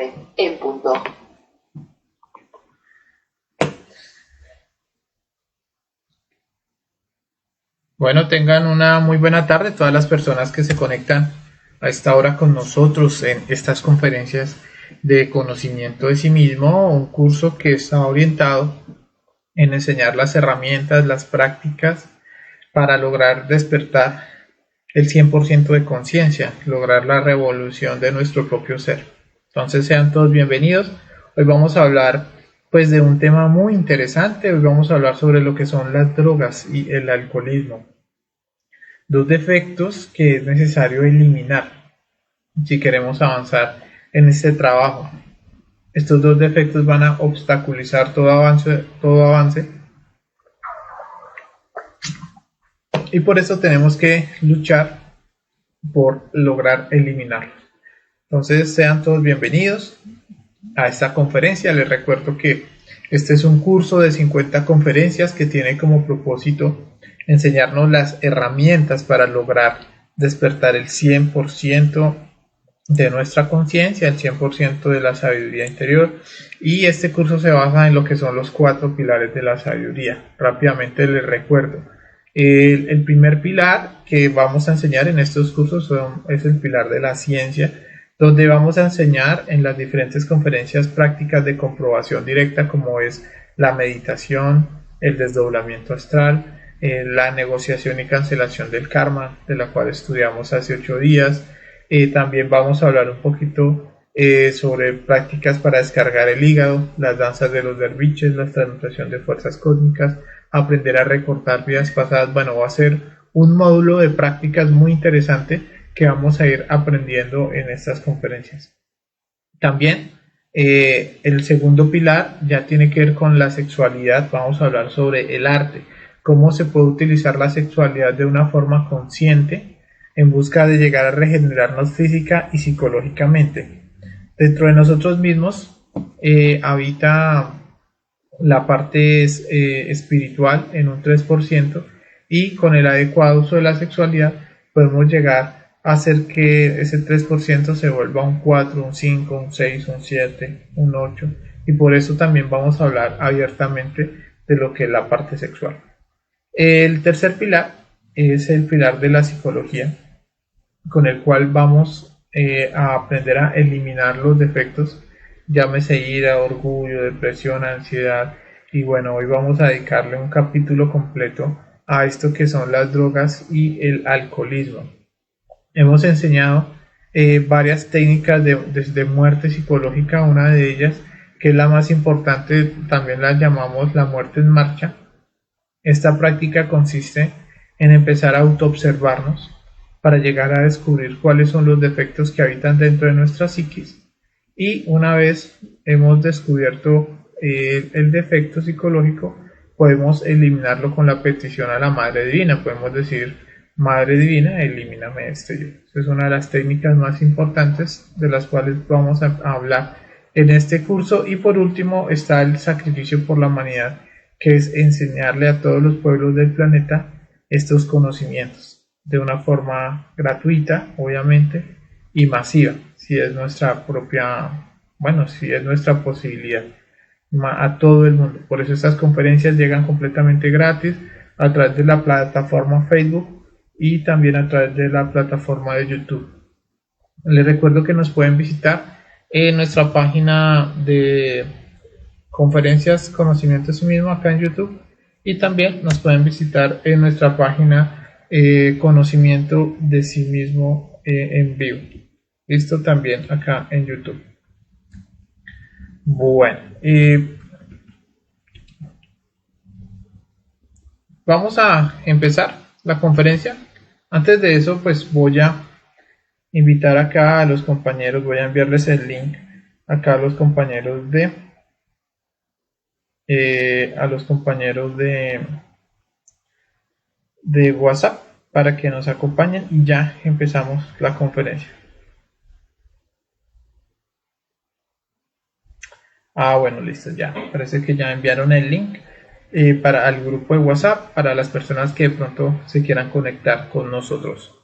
tarde, en punto. Bueno, tengan una muy buena tarde todas las personas que se conectan a esta hora con nosotros en estas conferencias de conocimiento de sí mismo, un curso que está orientado en enseñar las herramientas, las prácticas para lograr despertar el 100% de conciencia, lograr la revolución de nuestro propio ser. Entonces sean todos bienvenidos. Hoy vamos a hablar pues de un tema muy interesante. Hoy vamos a hablar sobre lo que son las drogas y el alcoholismo. Dos defectos que es necesario eliminar si queremos avanzar en este trabajo. Estos dos defectos van a obstaculizar todo avance y por eso tenemos que luchar por lograr eliminarlos. Entonces sean todos bienvenidos a esta conferencia. Les recuerdo que este es un curso de 50 conferencias que tiene como propósito enseñarnos las herramientas para lograr despertar el 100% de nuestra conciencia, el 100% de la sabiduría interior, y este curso se basa en lo que son los 4 pilares de la sabiduría. Rápidamente les recuerdo. El primer pilar que vamos a enseñar en estos cursos es el pilar de la ciencia, donde vamos a enseñar en las diferentes conferencias prácticas de comprobación directa, como es la meditación, el desdoblamiento astral, la negociación y cancelación del karma, de la cual estudiamos hace 8 días. También vamos a hablar un poquito sobre prácticas para descargar el hígado, las danzas de los derviches, la transmutación de fuerzas cósmicas, aprender a recortar vidas pasadas. Bueno, va a ser un módulo de prácticas muy interesante que vamos a ir aprendiendo en estas conferencias. También el segundo pilar ya tiene que ver con la sexualidad. Vamos a hablar sobre el arte, cómo se puede utilizar la sexualidad de una forma consciente en busca de llegar a regenerarnos física y psicológicamente. Dentro de nosotros mismos habita la parte espiritual en un 3%, y con el adecuado uso de la sexualidad podemos llegar a hacer que ese 3% se vuelva un 4, un 5, un 6, un 7, un 8, y por eso también vamos a hablar abiertamente de lo que es la parte sexual. El tercer pilar es el pilar de la psicología, con el cual vamos a aprender a eliminar los defectos, llámese ira, orgullo, depresión, ansiedad. Y bueno, hoy vamos a dedicarle un capítulo completo a esto que son las drogas y el alcoholismo. Hemos enseñado varias técnicas de muerte psicológica. Una de ellas, que es la más importante, también la llamamos la muerte en marcha. Esta práctica consiste en empezar a autoobservarnos para llegar a descubrir cuáles son los defectos que habitan dentro de nuestra psiquis, y una vez hemos descubierto el defecto psicológico, podemos eliminarlo con la petición a la Madre Divina. Podemos decir: Madre Divina, elimíname este yo. Esta es una de las técnicas más importantes de las cuales vamos a hablar en este curso. Y por último está el sacrificio por la humanidad, que es enseñarle a todos los pueblos del planeta estos conocimientos de una forma gratuita, obviamente, y masiva, si es nuestra posibilidad, a todo el mundo. Por eso estas conferencias llegan completamente gratis a través de la plataforma Facebook y también a través de la plataforma de YouTube. Les recuerdo que nos pueden visitar en nuestra página de conferencias Conocimiento de sí mismo acá en YouTube, y también nos pueden visitar en nuestra página Conocimiento de sí mismo en vivo. Listo, también acá en YouTube. Bueno, vamos a empezar la conferencia. Antes de eso, pues voy a invitar acá a los compañeros, voy a enviarles el link acá a los compañeros de WhatsApp, para que nos acompañen, y ya empezamos la conferencia. Bueno, listo, ya parece que ya enviaron el link para el grupo de WhatsApp, para las personas que de pronto se quieran conectar con nosotros.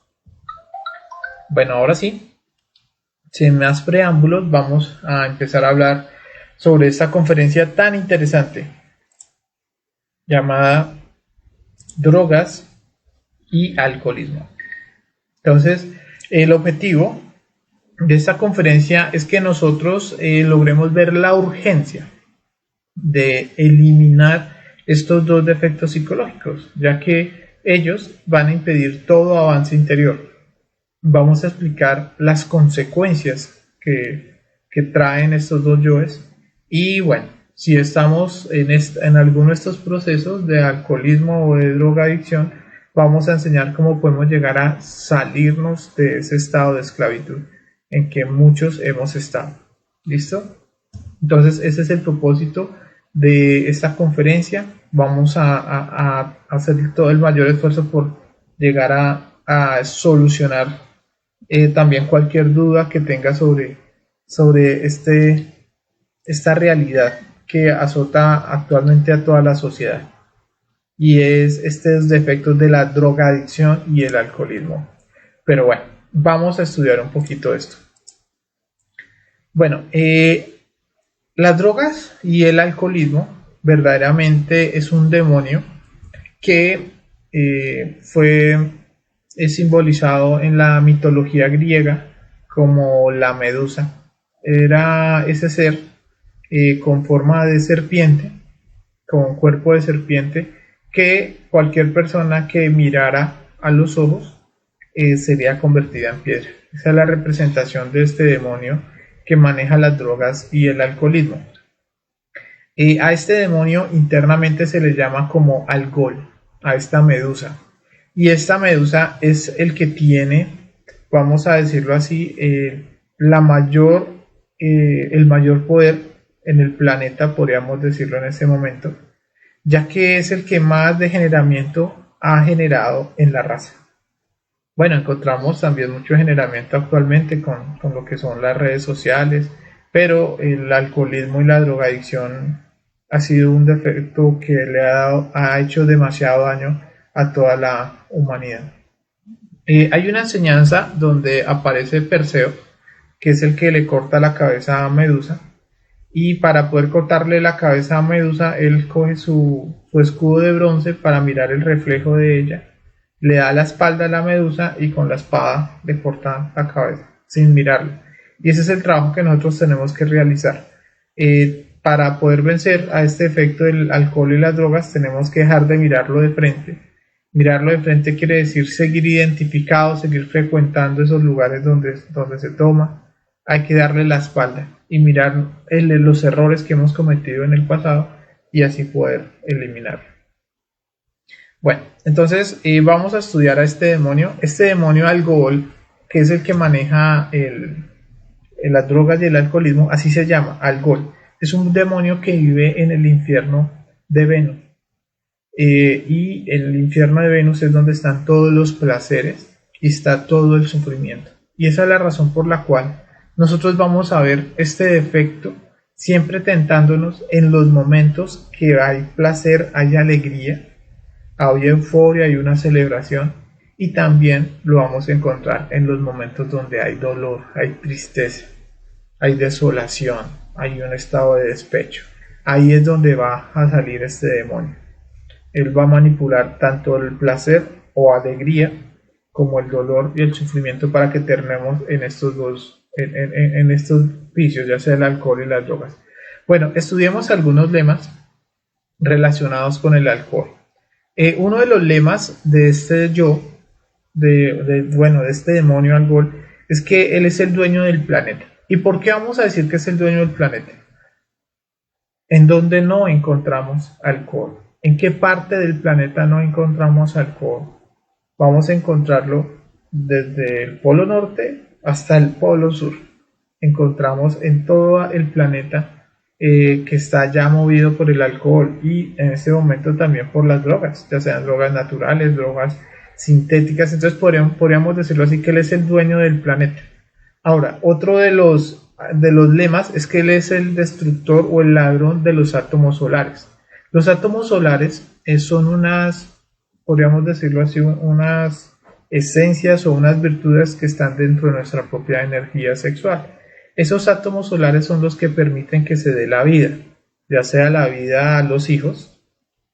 Bueno, ahora sí, Sin más preámbulos, vamos a empezar a hablar sobre esta conferencia tan interesante llamada Drogas y Alcoholismo. Entonces, el objetivo de esta conferencia es que nosotros logremos ver la urgencia de eliminar estos dos defectos psicológicos, ya que ellos van a impedir todo avance interior. Vamos a explicar las consecuencias que traen estos dos yoes y bueno, si estamos en alguno de estos procesos de alcoholismo o de drogadicción, vamos a enseñar cómo podemos llegar a salirnos de ese estado de esclavitud en que muchos hemos estado. ¿Listo? Entonces ese es el propósito de esta conferencia. Vamos a hacer todo el mayor esfuerzo por llegar a solucionar también cualquier duda que tenga sobre esta realidad que azota actualmente a toda la sociedad, y es estos defectos de la drogadicción y el alcoholismo. Pero bueno, vamos a estudiar un poquito esto. Bueno, las drogas y el alcoholismo verdaderamente es un demonio que es simbolizado en la mitología griega como la medusa. Era ese ser con forma de serpiente, con cuerpo de serpiente, que cualquier persona que mirara a los ojos sería convertida en piedra. Esa es la representación de este demonio que maneja las drogas y el alcoholismo. A este demonio internamente se le llama como algol, a esta medusa. Y esta medusa es el que tiene, vamos a decirlo así, el mayor poder en el planeta, podríamos decirlo en este momento, ya que es el que más degeneramiento ha generado en la raza. Bueno, encontramos también mucho degeneramiento actualmente con lo que son las redes sociales, pero el alcoholismo y la drogadicción ha sido un defecto que ha hecho demasiado daño a toda la humanidad. Hay una enseñanza donde aparece Perseo, que es el que le corta la cabeza a Medusa, y para poder cortarle la cabeza a Medusa, él coge su escudo de bronce para mirar el reflejo de ella, le da la espalda a la Medusa y con la espada le corta la cabeza, sin mirarla. Y ese es el trabajo que nosotros tenemos que realizar. Para poder vencer a este efecto del alcohol y las drogas, tenemos que dejar de mirarlo de frente. Mirarlo de frente quiere decir seguir identificado, seguir frecuentando esos lugares donde se toma. Hay que darle la espalda y mirar los errores que hemos cometido en el pasado y así poder eliminarlo. Bueno, entonces vamos a estudiar a este demonio alcohol, que es el que maneja las drogas y el alcoholismo, así se llama, alcohol. Es un demonio que vive en el infierno de Venus. Y el infierno de Venus es donde están todos los placeres y está todo el sufrimiento. Y esa es la razón por la cual nosotros vamos a ver este defecto siempre tentándonos en los momentos que hay placer, hay alegría, hay euforia, hay una celebración, y también lo vamos a encontrar en los momentos donde hay dolor, hay tristeza, hay desolación, hay un estado de despecho. Ahí es donde va a salir este demonio. Él va a manipular tanto el placer o alegría como el dolor y el sufrimiento para que terminemos en estos vicios, ya sea el alcohol y las drogas. Bueno, estudiemos algunos lemas relacionados con el alcohol. Uno de los lemas de este de este demonio alcohol, es que él es el dueño del planeta. ¿Y por qué vamos a decir que es el dueño del planeta? ¿En dónde no encontramos alcohol? ¿En qué parte del planeta no encontramos alcohol? Vamos a encontrarlo desde el polo norte hasta el polo sur. Encontramos en todo el planeta que está ya movido por el alcohol y en este momento también por las drogas, ya sean drogas naturales, drogas sintéticas. Entonces podríamos decirlo así, que él es el dueño del planeta. Ahora, otro de los lemas es que él es el destructor o el ladrón de los átomos solares. Los átomos solares son podríamos decirlo así, unas esencias o unas virtudes que están dentro de nuestra propia energía sexual. Esos átomos solares son los que permiten que se dé la vida, ya sea la vida a los hijos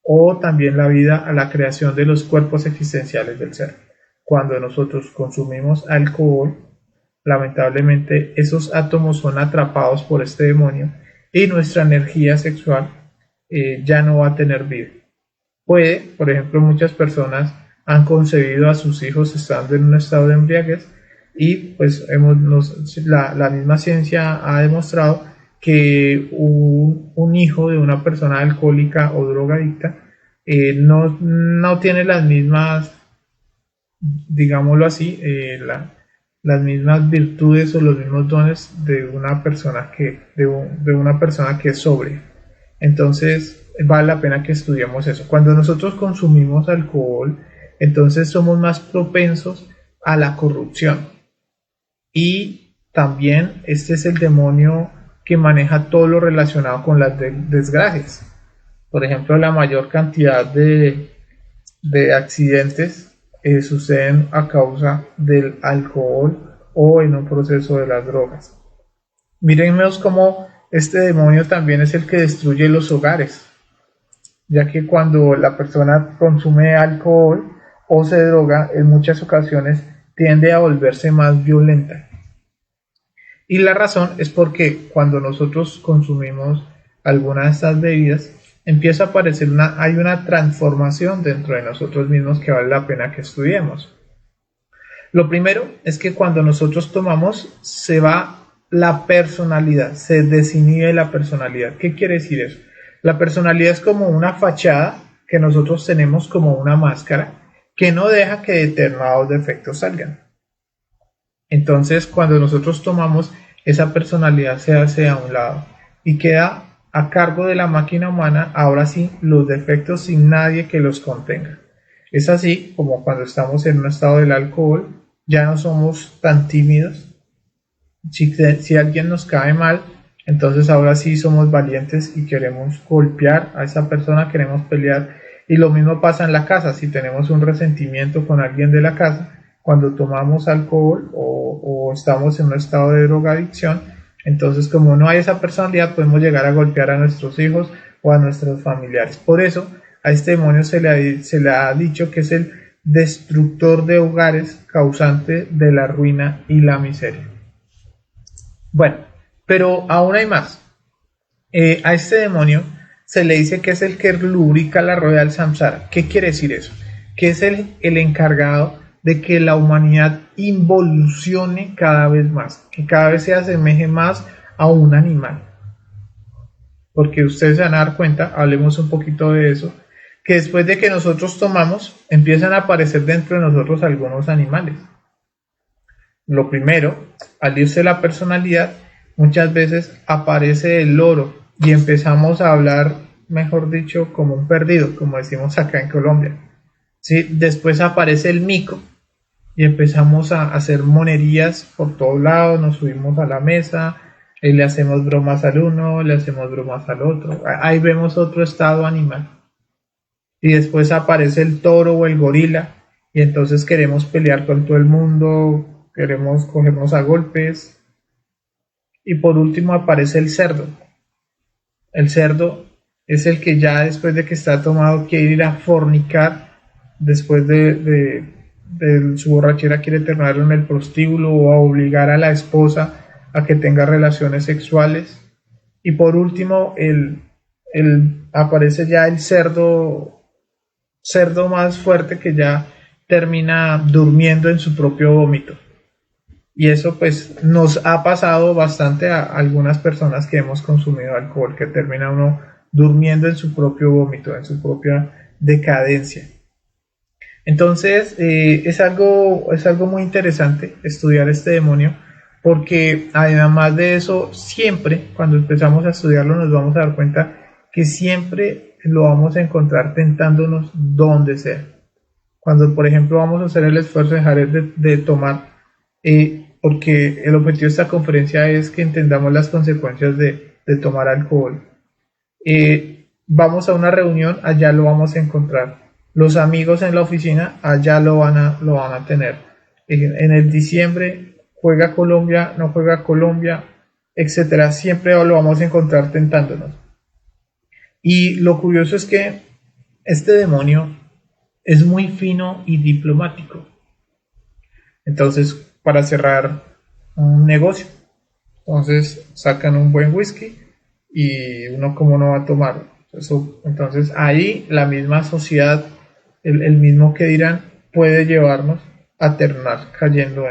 o también la vida a la creación de los cuerpos existenciales del ser. Cuando nosotros consumimos alcohol, lamentablemente esos átomos son atrapados por este demonio y nuestra energía sexual ya no va a tener vida. Puede, por ejemplo, muchas personas han concebido a sus hijos estando en un estado de embriaguez y pues la misma ciencia ha demostrado que un hijo de una persona alcohólica o drogadicta no tiene las mismas, digámoslo así, las mismas virtudes o los mismos dones de una persona de una persona que es sobria. Entonces vale la pena que estudiemos eso. Cuando nosotros consumimos alcohol, entonces somos más propensos a la corrupción. Y también este es el demonio que maneja todo lo relacionado con las desgracias. Por ejemplo, la mayor cantidad de accidentes suceden a causa del alcohol o en un proceso de las drogas. Mírennos cómo este demonio también es el que destruye los hogares, ya que cuando la persona consume alcohol o se droga, en muchas ocasiones tiende a volverse más violenta. Y la razón es porque cuando nosotros consumimos alguna de estas bebidas, empieza a aparecer hay una transformación dentro de nosotros mismos que vale la pena que estudiemos. Lo primero es que cuando nosotros tomamos se va la personalidad, se desinhibe la personalidad. ¿Qué quiere decir eso? La personalidad es como una fachada que nosotros tenemos como una máscara que no deja que determinados defectos salgan. Entonces, cuando nosotros tomamos, esa personalidad se hace a un lado y queda a cargo de la máquina humana, ahora sí, los defectos sin nadie que los contenga. Es así como cuando estamos en un estado del alcohol, ya no somos tan tímidos. Si alguien nos cae mal, entonces ahora sí somos valientes y queremos golpear a esa persona, queremos pelear. Y lo mismo pasa en la casa, si tenemos un resentimiento con alguien de la casa, cuando tomamos alcohol o estamos en un estado de drogadicción, entonces como no hay esa personalidad, podemos llegar a golpear a nuestros hijos o a nuestros familiares. Por eso a este demonio se le ha dicho que es el destructor de hogares, causante de la ruina y la miseria. Bueno, pero aún hay más. A este demonio se le dice que es el que lubrica la rueda del samsara. ¿Qué quiere decir eso? Que es el encargado de que la humanidad involucione cada vez más, que cada vez se asemeje más a un animal. Porque ustedes se van a dar cuenta, hablemos un poquito de eso, que después de que nosotros tomamos, empiezan a aparecer dentro de nosotros algunos animales. Lo primero, al irse la personalidad, muchas veces aparece el loro y empezamos a hablar, mejor dicho, como un perdido, como decimos acá en Colombia. ¿Sí? Después aparece el mico y empezamos a hacer monerías por todos lados, nos subimos a la mesa, y le hacemos bromas al uno, le hacemos bromas al otro. Ahí vemos otro estado animal. Y después aparece el toro o el gorila y entonces queremos pelear con todo el mundo, queremos cogernos a golpes. Y por último aparece el cerdo. El cerdo es el que ya después de que está tomado quiere ir a fornicar, después de su borrachera quiere terminar en el prostíbulo o a obligar a la esposa a que tenga relaciones sexuales. Y por último aparece ya el cerdo más fuerte que ya termina durmiendo en su propio vómito. Y eso pues nos ha pasado bastante a algunas personas que hemos consumido alcohol, que termina uno durmiendo en su propio vómito, en su propia decadencia. Entonces es algo muy interesante estudiar este demonio, porque además de eso, siempre cuando empezamos a estudiarlo nos vamos a dar cuenta que siempre lo vamos a encontrar tentándonos donde sea. Cuando por ejemplo vamos a hacer el esfuerzo de dejar de tomar, porque el objetivo de esta conferencia es que entendamos las consecuencias de tomar alcohol. Vamos a una reunión, allá lo vamos a encontrar. Los amigos en la oficina allá lo van a tener. En el diciembre juega Colombia, no juega Colombia, etcétera. Siempre lo vamos a encontrar tentándonos. Y lo curioso es que este demonio es muy fino y diplomático. Entonces, para cerrar un negocio, entonces sacan un buen whisky y uno como no va a tomar. Entonces ahí la misma sociedad, el mismo que dirán, puede llevarnos a terminar cayendo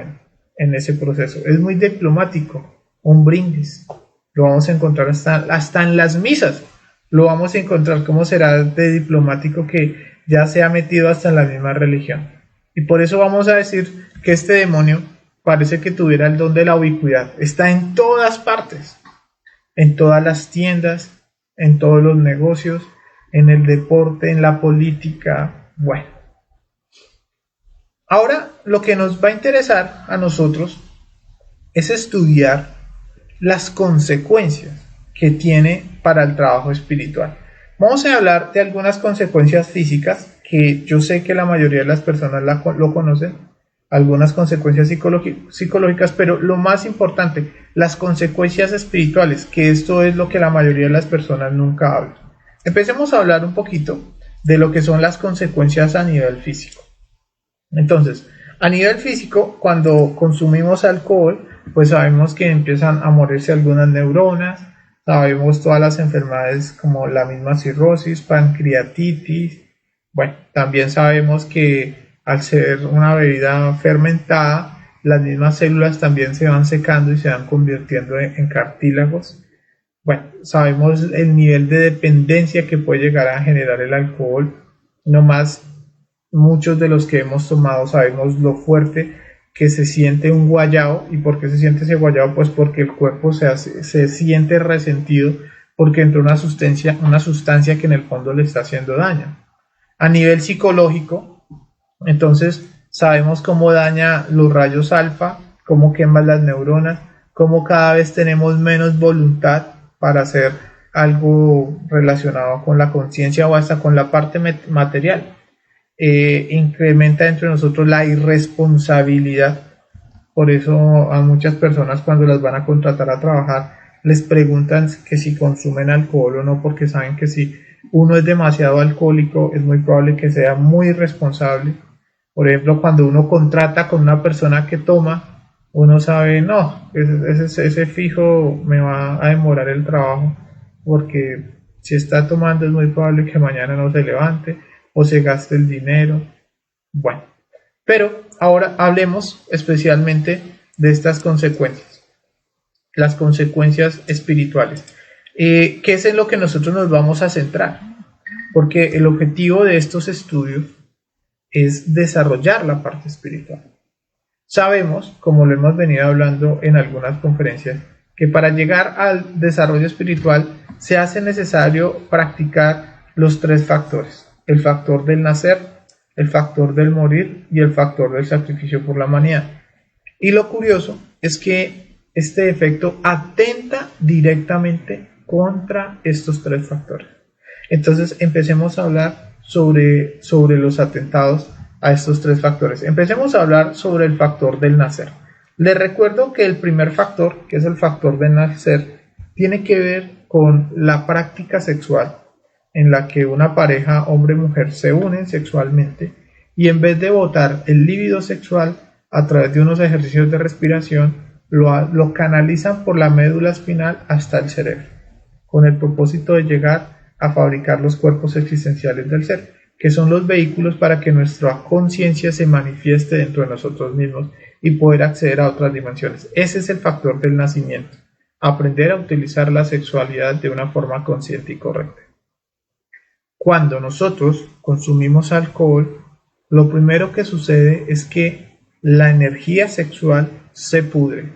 en ese proceso. Es muy diplomático, un brindis. Lo vamos a encontrar hasta en las misas. Lo vamos a encontrar cómo será de diplomático que ya se ha metido hasta en la misma religión. Y por eso vamos a decir que este demonio parece que tuviera el don de la ubicuidad. Está en todas partes, en todas las tiendas, en todos los negocios, en el deporte, en la política. Bueno, ahora lo que nos va a interesar a nosotros es estudiar las consecuencias que tiene para el trabajo espiritual. Vamos a hablar de algunas consecuencias físicas que yo sé que la mayoría de las personas lo conocen, algunas consecuencias psicológicas, pero lo más importante, las consecuencias espirituales, que esto es lo que la mayoría de las personas nunca hablan. Empecemos a hablar un poquito de lo que son las consecuencias a nivel físico. Entonces, a nivel físico, cuando consumimos alcohol, pues sabemos que empiezan a morirse algunas neuronas, sabemos todas las enfermedades como la misma cirrosis, pancreatitis. Bueno, también sabemos que al ser una bebida fermentada, las mismas células también se van secando y se van convirtiendo en cartílagos. Bueno, sabemos el nivel de dependencia que puede llegar a generar el alcohol. No más, muchos de los que hemos tomado sabemos lo fuerte que se siente un guayabo. ¿Y por qué se siente ese guayabo? Pues porque el cuerpo se siente resentido porque entró una sustancia que en el fondo le está haciendo daño. A nivel psicológico, entonces sabemos cómo daña los rayos alfa, cómo quema las neuronas, cómo cada vez tenemos menos voluntad para hacer algo relacionado con la conciencia o hasta con la parte material. Incrementa entre nosotros la irresponsabilidad. Por eso a muchas personas cuando las van a contratar a trabajar les preguntan que si consumen alcohol o no, porque saben que si uno es demasiado alcohólico es muy probable que sea muy irresponsable. Por ejemplo, cuando uno contrata con una persona que toma, uno sabe, no, ese fijo me va a demorar el trabajo, porque si está tomando es muy probable que mañana no se levante o se gaste el dinero. Bueno, pero ahora hablemos especialmente de estas consecuencias, las consecuencias espirituales, que es en lo que nosotros nos vamos a centrar, porque el objetivo de estos estudios es desarrollar la parte espiritual. Sabemos, como lo hemos venido hablando en algunas conferencias, que para llegar al desarrollo espiritual se hace necesario practicar los tres factores: el factor del nacer, el factor del morir y el factor del sacrificio por la humanidad. Y lo curioso es que este efecto atenta directamente contra estos tres factores. Entonces empecemos a hablar sobre los atentados a estos tres factores. Empecemos a hablar sobre el factor del nacer. Les recuerdo que el primer factor, que es el factor del nacer, tiene que ver con la práctica sexual en la que una pareja hombre-mujer se unen sexualmente y en vez de botar el líbido sexual a través de unos ejercicios de respiración, lo canalizan por la médula espinal hasta el cerebro, con el propósito de llegar a fabricar los cuerpos existenciales del ser, que son los vehículos para que nuestra conciencia se manifieste dentro de nosotros mismos y poder acceder a otras dimensiones. Ese es el factor del nacimiento, aprender a utilizar la sexualidad de una forma consciente y correcta. Cuando nosotros consumimos alcohol, lo primero que sucede es que la energía sexual se pudre.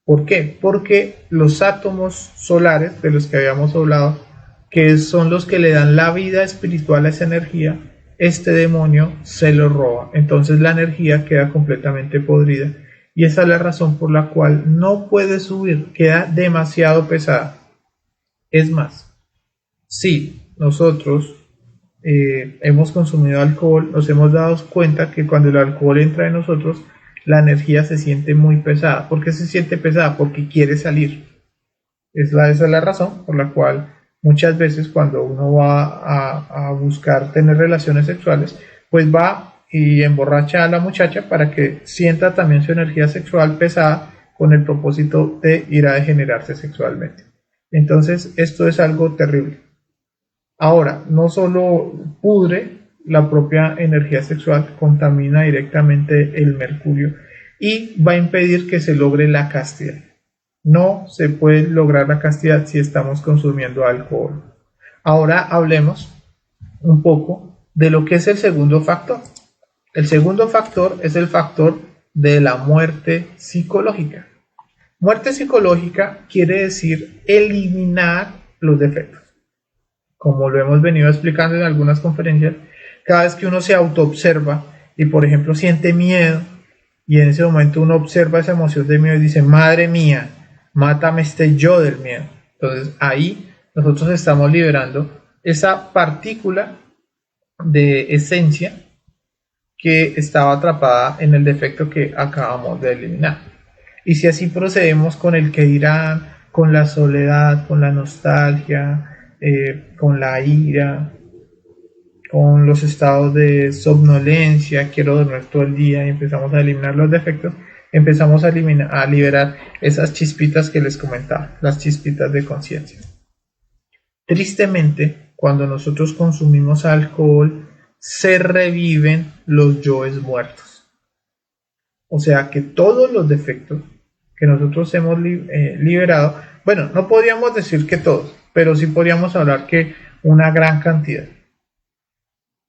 ¿Por qué? Porque los átomos solares de los que habíamos hablado, que son los que le dan la vida espiritual a esa energía, este demonio se lo roba. Entonces la energía queda completamente podrida. Y esa es la razón por la cual no puede subir, queda demasiado pesada. Es más, si nosotros hemos consumido alcohol, nos hemos dado cuenta que cuando el alcohol entra en nosotros, la energía se siente muy pesada. ¿Por qué se siente pesada? Porque quiere salir. Esa es la razón por la cual muchas veces cuando uno va a buscar tener relaciones sexuales, pues va y emborracha a la muchacha para que sienta también su energía sexual pesada con el propósito de ir a degenerarse sexualmente. Entonces, esto es algo terrible. Ahora, no solo pudre la propia energía sexual, contamina directamente el mercurio y va a impedir que se logre la castidad. No se puede lograr la castidad si estamos consumiendo alcohol. Ahora hablemos un poco de lo que es el segundo factor. El segundo factor es el factor de la muerte psicológica. Muerte psicológica quiere decir eliminar los defectos. Como lo hemos venido explicando en algunas conferencias, cada vez que uno se autoobserva y por ejemplo siente miedo y en ese momento uno observa esa emoción de miedo y dice, madre mía, mátame este yo del miedo. Entonces ahí nosotros estamos liberando esa partícula de esencia que estaba atrapada en el defecto que acabamos de eliminar. Y si así procedemos con el que dirán, con la soledad, con la nostalgia, con la ira, con los estados de somnolencia, quiero dormir todo el día y empezamos a eliminar los defectos, empezamos a liberar esas chispitas que les comentaba, las chispitas de conciencia. Tristemente, cuando nosotros consumimos alcohol, se reviven los yoes muertos. O sea que todos los defectos que nosotros hemos liberado, bueno, no podríamos decir que todos, pero sí podríamos hablar que una gran cantidad,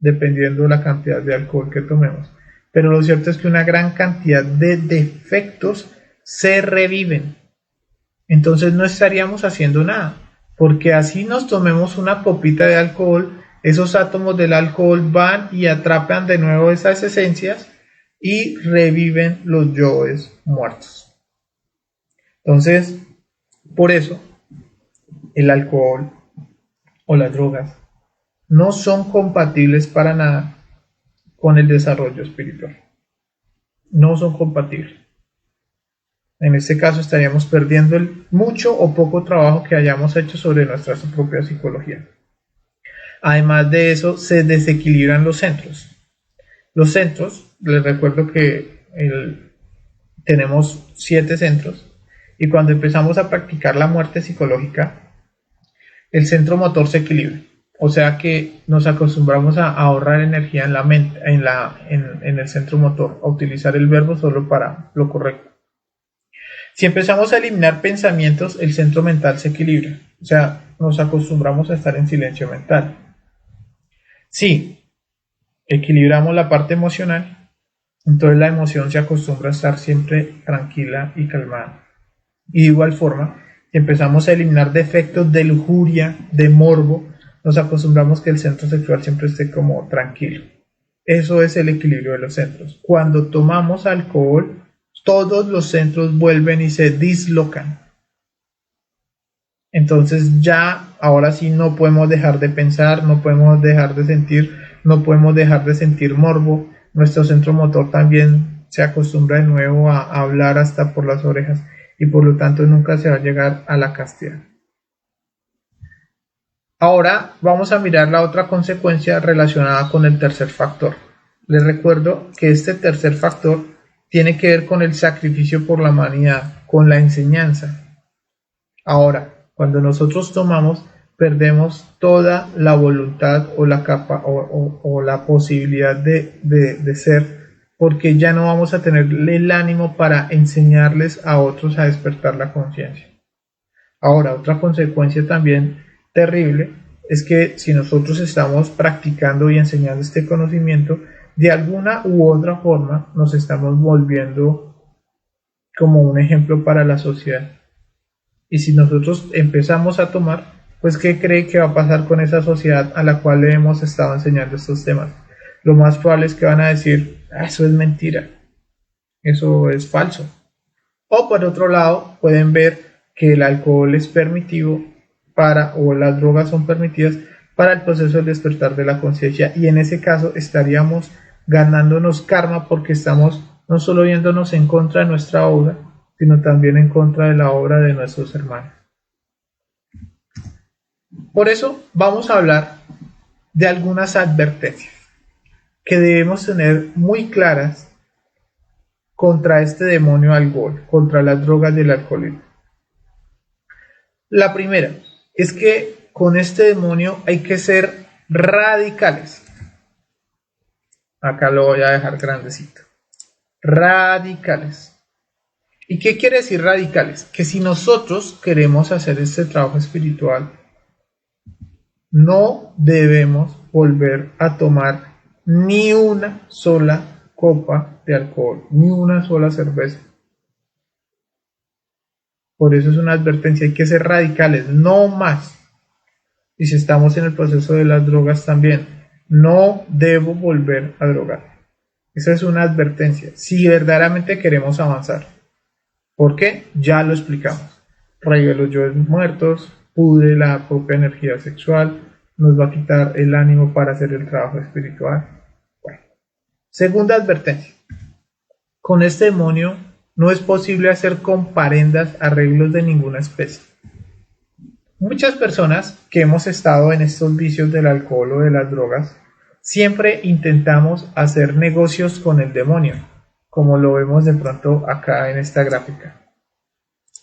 dependiendo de la cantidad de alcohol que tomemos. Pero lo cierto es que una gran cantidad de defectos se reviven. Entonces no estaríamos haciendo nada, porque así nos tomemos una copita de alcohol, esos átomos del alcohol van y atrapan de nuevo esas esencias y reviven los yoes muertos. Entonces, por eso, el alcohol o las drogas no son compatibles para nada con el desarrollo espiritual. No son compatibles. En este caso estaríamos perdiendo el mucho o poco trabajo que hayamos hecho sobre nuestra propia psicología. Además de eso, se desequilibran los centros. Los centros, les recuerdo que tenemos 7 centros y cuando empezamos a practicar la muerte psicológica, el centro motor se equilibra. O sea que nos acostumbramos a ahorrar energía en la mente, en el centro motor, a utilizar el verbo solo para lo correcto. Si empezamos a eliminar pensamientos, el centro mental se equilibra. O sea, nos acostumbramos a estar en silencio mental. Si equilibramos la parte emocional, entonces la emoción se acostumbra a estar siempre tranquila y calmada. Y de igual forma, si empezamos a eliminar defectos de lujuria, de morbo, nos acostumbramos que el centro sexual siempre esté como tranquilo. Eso es el equilibrio de los centros. Cuando tomamos alcohol, todos los centros vuelven y se dislocan. Entonces ya, ahora sí no podemos dejar de pensar, no podemos dejar de sentir, no podemos dejar de sentir morbo. Nuestro centro motor también se acostumbra de nuevo a hablar hasta por las orejas y por lo tanto nunca se va a llegar a la castidad. Ahora vamos a mirar la otra consecuencia relacionada con el tercer factor. Les recuerdo que este tercer factor tiene que ver con el sacrificio por la humanidad, con la enseñanza. Ahora, cuando nosotros tomamos, perdemos toda la voluntad o la capa o la posibilidad de ser, porque ya no vamos a tener el ánimo para enseñarles a otros a despertar la conciencia. Ahora, otra consecuencia también terrible es que si nosotros estamos practicando y enseñando este conocimiento, de alguna u otra forma nos estamos volviendo como un ejemplo para la sociedad. Y si nosotros empezamos a tomar, pues ¿qué cree que va a pasar con esa sociedad a la cual le hemos estado enseñando estos temas? Lo más probable es que van a decir, eso es mentira, eso es falso. O por otro lado, pueden ver que el alcohol es permitido o las drogas son permitidas para el proceso del despertar de la conciencia, y en ese caso estaríamos ganándonos karma porque estamos no solo viéndonos en contra de nuestra obra, sino también en contra de la obra de nuestros hermanos. Por eso vamos a hablar de algunas advertencias que debemos tener muy claras contra este demonio alcohol, contra las drogas del alcoholismo. La primera es que con este demonio hay que ser radicales. Acá lo voy a dejar grandecito. Radicales. ¿Y qué quiere decir radicales? Que si nosotros queremos hacer este trabajo espiritual, no debemos volver a tomar ni una sola copa de alcohol, ni una sola cerveza. Por eso es una advertencia, hay que ser radicales, no más. Y si estamos en el proceso de las drogas también, no debo volver a drogar. Esa es una advertencia, si verdaderamente queremos avanzar. ¿Por qué? Ya lo explicamos. Rayo de los yoes muertos, pude la propia energía sexual, nos va a quitar el ánimo para hacer el trabajo espiritual. Bueno. Segunda advertencia. Con este demonio no es posible hacer comparendas, arreglos de ninguna especie. Muchas personas que hemos estado en estos vicios del alcohol o de las drogas, siempre intentamos hacer negocios con el demonio, como lo vemos de pronto acá en esta gráfica.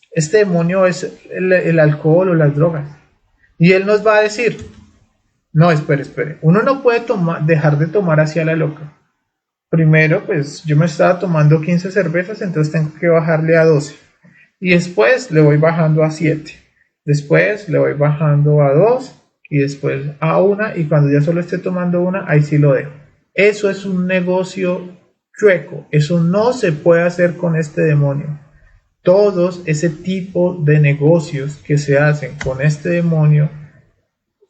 Este demonio es el alcohol o las drogas. Y él nos va a decir, no, espere, uno no puede dejar de tomar hacia la loca. Primero, pues yo me estaba tomando 15 cervezas, entonces tengo que bajarle a 12. Y después le voy bajando a 7. Después le voy bajando a 2 y después a 1, y cuando ya solo esté tomando una, ahí sí lo dejo. Eso es un negocio chueco, eso no se puede hacer con este demonio. Todos ese tipo de negocios que se hacen con este demonio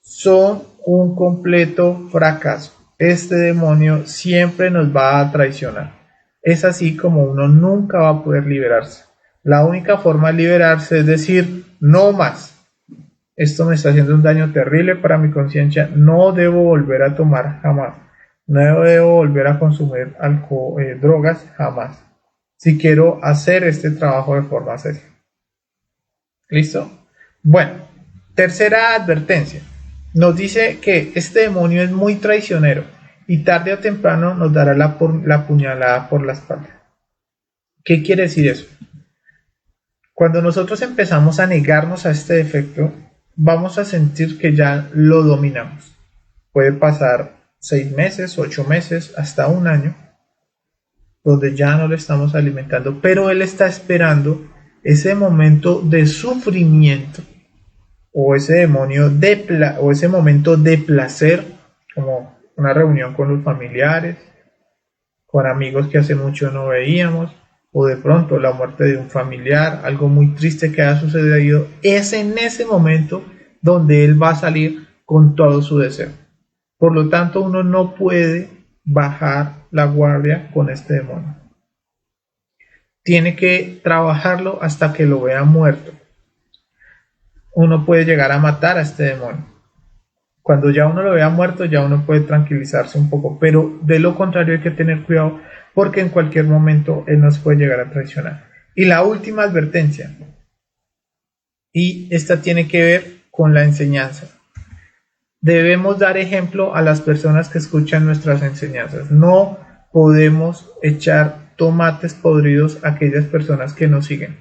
son un completo fracaso. Este demonio siempre nos va a traicionar. Es así como uno nunca va a poder liberarse. La única forma de liberarse es decir, no más. Esto me está haciendo un daño terrible para mi conciencia. No debo volver a tomar jamás. No debo volver a consumir drogas jamás. Si quiero hacer este trabajo de forma seria. ¿Listo? Bueno, tercera advertencia. Nos dice que este demonio es muy traicionero y tarde o temprano nos dará la puñalada por la espalda. ¿Qué quiere decir eso? Cuando nosotros empezamos a negarnos a este defecto, vamos a sentir que ya lo dominamos. Puede pasar 6 meses, 8 meses, hasta un año, donde ya no le estamos alimentando, pero él está esperando ese momento de sufrimiento o ese demonio o ese momento de placer, como una reunión con los familiares, con amigos que hace mucho no veíamos, o de pronto la muerte de un familiar, algo muy triste que ha sucedido. Es en ese momento donde él va a salir con todo su deseo. Por lo tanto, uno no puede bajar la guardia con este demonio. Tiene que trabajarlo hasta que lo vea muerto. Uno puede llegar a matar a este demonio. Cuando ya uno lo vea muerto, ya uno puede tranquilizarse un poco, pero de lo contrario hay que tener cuidado porque en cualquier momento él nos puede llegar a traicionar. Y la última advertencia, y esta tiene que ver con la enseñanza. Debemos dar ejemplo a las personas que escuchan nuestras enseñanzas. No podemos echar tomates podridos a aquellas personas que nos siguen.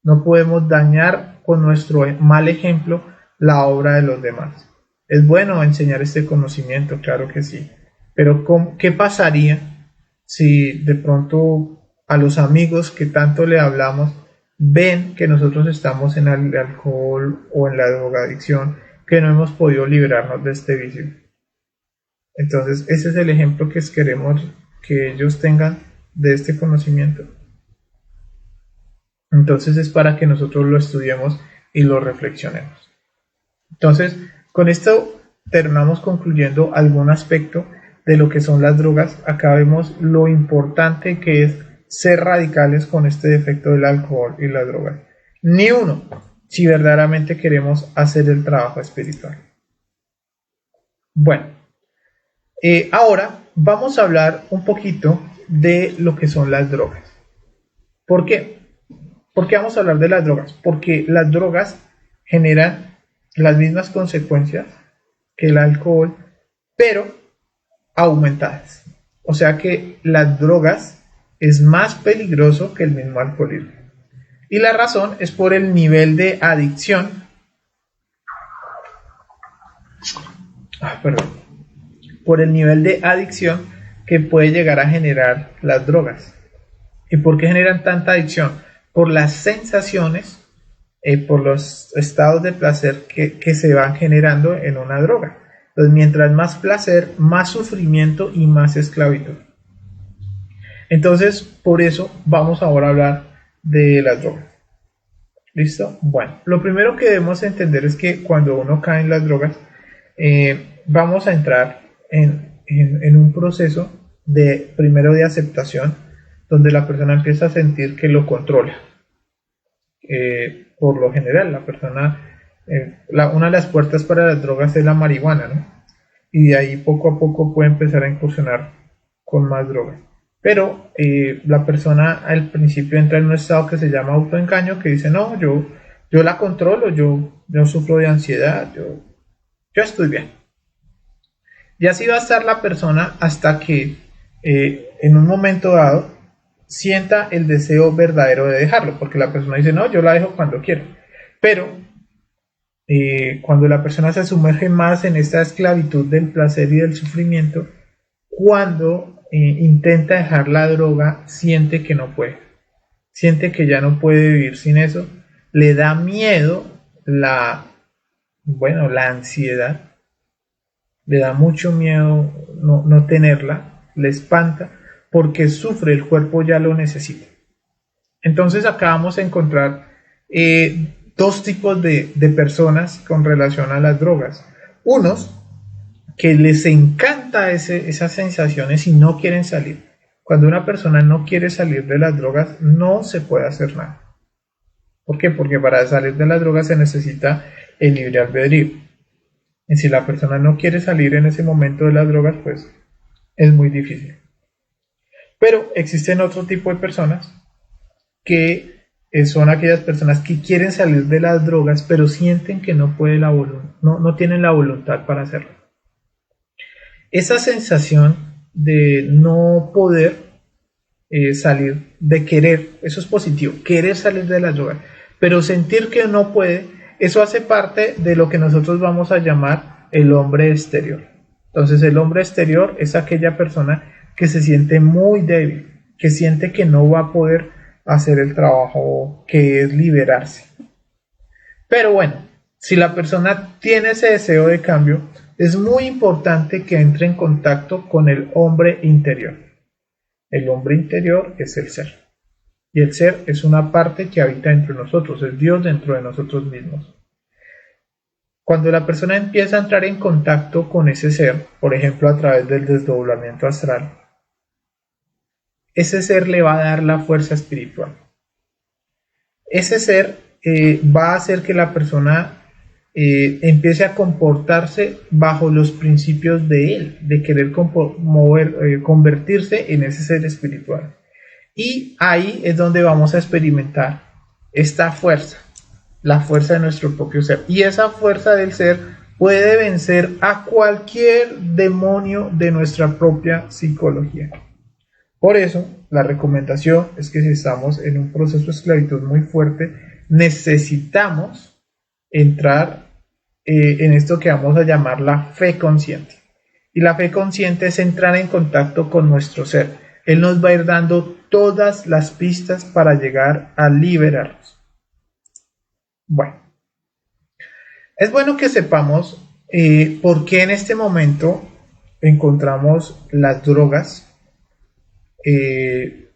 No podemos dañar con nuestro mal ejemplo la obra de los demás. Es bueno enseñar este conocimiento, claro que sí, pero ¿qué pasaría si de pronto a los amigos que tanto le hablamos ven que nosotros estamos en el alcohol o en la drogadicción, que no hemos podido liberarnos de este vicio? Entonces ese es el ejemplo que queremos que ellos tengan de este conocimiento. Entonces es para que nosotros lo estudiemos y lo reflexionemos. Entonces, con esto terminamos concluyendo algún aspecto de lo que son las drogas. Acá vemos lo importante que es ser radicales con este defecto del alcohol y la droga. Ni uno, si verdaderamente queremos hacer el trabajo espiritual. Bueno, ahora vamos a hablar un poquito de lo que son las drogas. ¿Por qué? ¿Por qué vamos a hablar de las drogas? Porque las drogas generan las mismas consecuencias que el alcohol, pero aumentadas. O sea que las drogas es más peligroso que el mismo alcoholismo. Y la razón es por el nivel de adicción, perdón, por el nivel de adicción que puede llegar a generar las drogas. ¿Y por qué generan tanta adicción? Por las sensaciones, por los estados de placer que se van generando en una droga. Entonces, mientras más placer, más sufrimiento y más esclavitud. Entonces, por eso vamos ahora a hablar de las drogas. ¿Listo? Bueno, lo primero que debemos entender es que cuando uno cae en las drogas, vamos a entrar en un proceso de primero de aceptación, donde la persona empieza a sentir que lo controla. Por lo general, la persona, una de las puertas para las drogas es la marihuana, ¿no? Y de ahí poco a poco puede empezar a incursionar con más drogas. Pero la persona al principio entra en un estado que se llama autoengaño, que dice, no, yo la controlo, yo sufro de ansiedad, yo estoy bien. Y así va a estar la persona hasta que en un momento dado sienta el deseo verdadero de dejarlo, porque la persona dice, no, yo la dejo cuando quiero. Pero cuando la persona se sumerge más en esta esclavitud del placer y del sufrimiento, cuando intenta dejar la droga, siente que no puede, siente que ya no puede vivir sin eso, le da miedo la ansiedad, le da mucho miedo no tenerla, le espanta, porque sufre, el cuerpo ya lo necesita. Entonces acá vamos a encontrar dos tipos de personas con relación a las drogas. Unos que les encanta esas sensaciones y no quieren salir. Cuando una persona no quiere salir de las drogas, no se puede hacer nada. ¿Por qué? Porque para salir de las drogas se necesita el libre albedrío. Y si la persona no quiere salir en ese momento de las drogas, pues es muy difícil. Pero existen otro tipo de personas que son aquellas personas que quieren salir de las drogas, pero sienten que no puede no tienen la voluntad para hacerlo. Esa sensación de no poder salir, de querer, eso es positivo, querer salir de las drogas, pero sentir que no puede, eso hace parte de lo que nosotros vamos a llamar el hombre exterior. Entonces el hombre exterior es aquella persona que se siente muy débil, que siente que no va a poder hacer el trabajo que es liberarse. Pero bueno, si la persona tiene ese deseo de cambio, es muy importante que entre en contacto con el hombre interior. El hombre interior es el ser. Y el ser es una parte que habita entre nosotros, es Dios dentro de nosotros mismos. Cuando la persona empieza a entrar en contacto con ese ser, por ejemplo a través del desdoblamiento astral, ese ser le va a dar la fuerza espiritual. Ese ser va a hacer que la persona empiece a comportarse bajo los principios de él, de querer convertirse en ese ser espiritual. Y ahí es donde vamos a experimentar esta fuerza, la fuerza de nuestro propio ser. Y esa fuerza del ser puede vencer a cualquier demonio de nuestra propia psicología. Por eso, la recomendación es que si estamos en un proceso de esclavitud muy fuerte, necesitamos entrar en esto que vamos a llamar la fe consciente. Y la fe consciente es entrar en contacto con nuestro ser. Él nos va a ir dando todas las pistas para llegar a liberarnos. Bueno, es bueno que sepamos por qué en este momento encontramos las drogas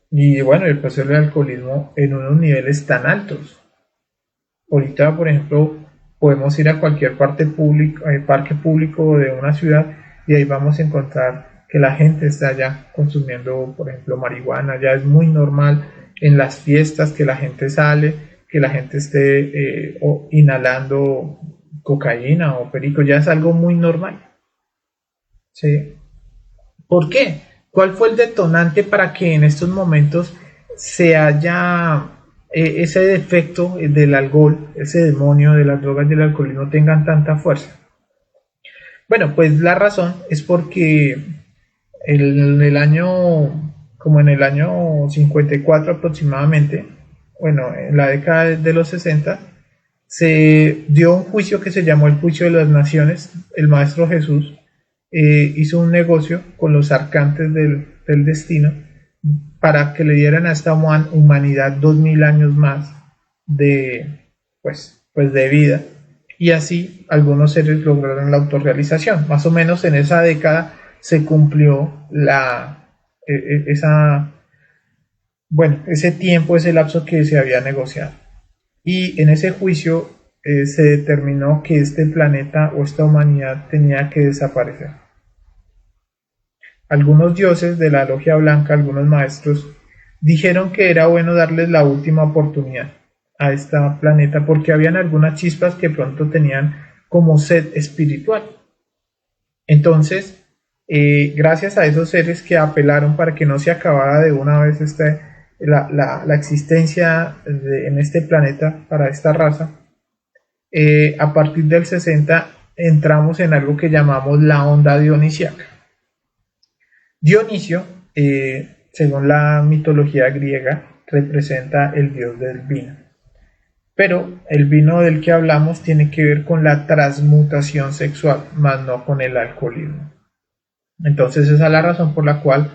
y bueno, el proceso del alcoholismo en unos niveles tan altos. Ahorita, por ejemplo, podemos ir a cualquier parque público de una ciudad y ahí vamos a encontrar que la gente está ya consumiendo, por ejemplo, marihuana. Ya es muy normal en las fiestas que la gente sale, que la gente esté inhalando cocaína o perico, ya es algo muy normal. ¿sí? ¿Por qué? ¿Cuál fue el detonante para que en estos momentos se haya ese defecto del alcohol, ese demonio de las drogas y del alcoholismo tengan tanta fuerza? Bueno, pues la razón es porque el año, como en el año 54 aproximadamente, bueno, en la década de los 60, se dio un juicio que se llamó el juicio de las naciones. El maestro Jesús hizo un negocio con los arcantes del destino para que le dieran a esta humanidad 2000 años más de, pues de vida. Y así algunos seres lograron la autorrealización. Más o menos en esa década se cumplió ese tiempo, ese lapso que se había negociado. Y en ese juicio se determinó que este planeta o esta humanidad tenía que desaparecer. Algunos dioses de la logia blanca, algunos maestros, dijeron que era bueno darles la última oportunidad a este planeta porque habían algunas chispas que pronto tenían como sed espiritual. Entonces, gracias a esos seres que apelaron para que no se acabara de una vez la existencia en este planeta para esta raza, a partir del 60 entramos en algo que llamamos la onda dionisiaca. Dionisio, según la mitología griega, representa el dios del vino. Pero el vino del que hablamos tiene que ver con la transmutación sexual, más no con el alcoholismo. Entonces esa es la razón por la cual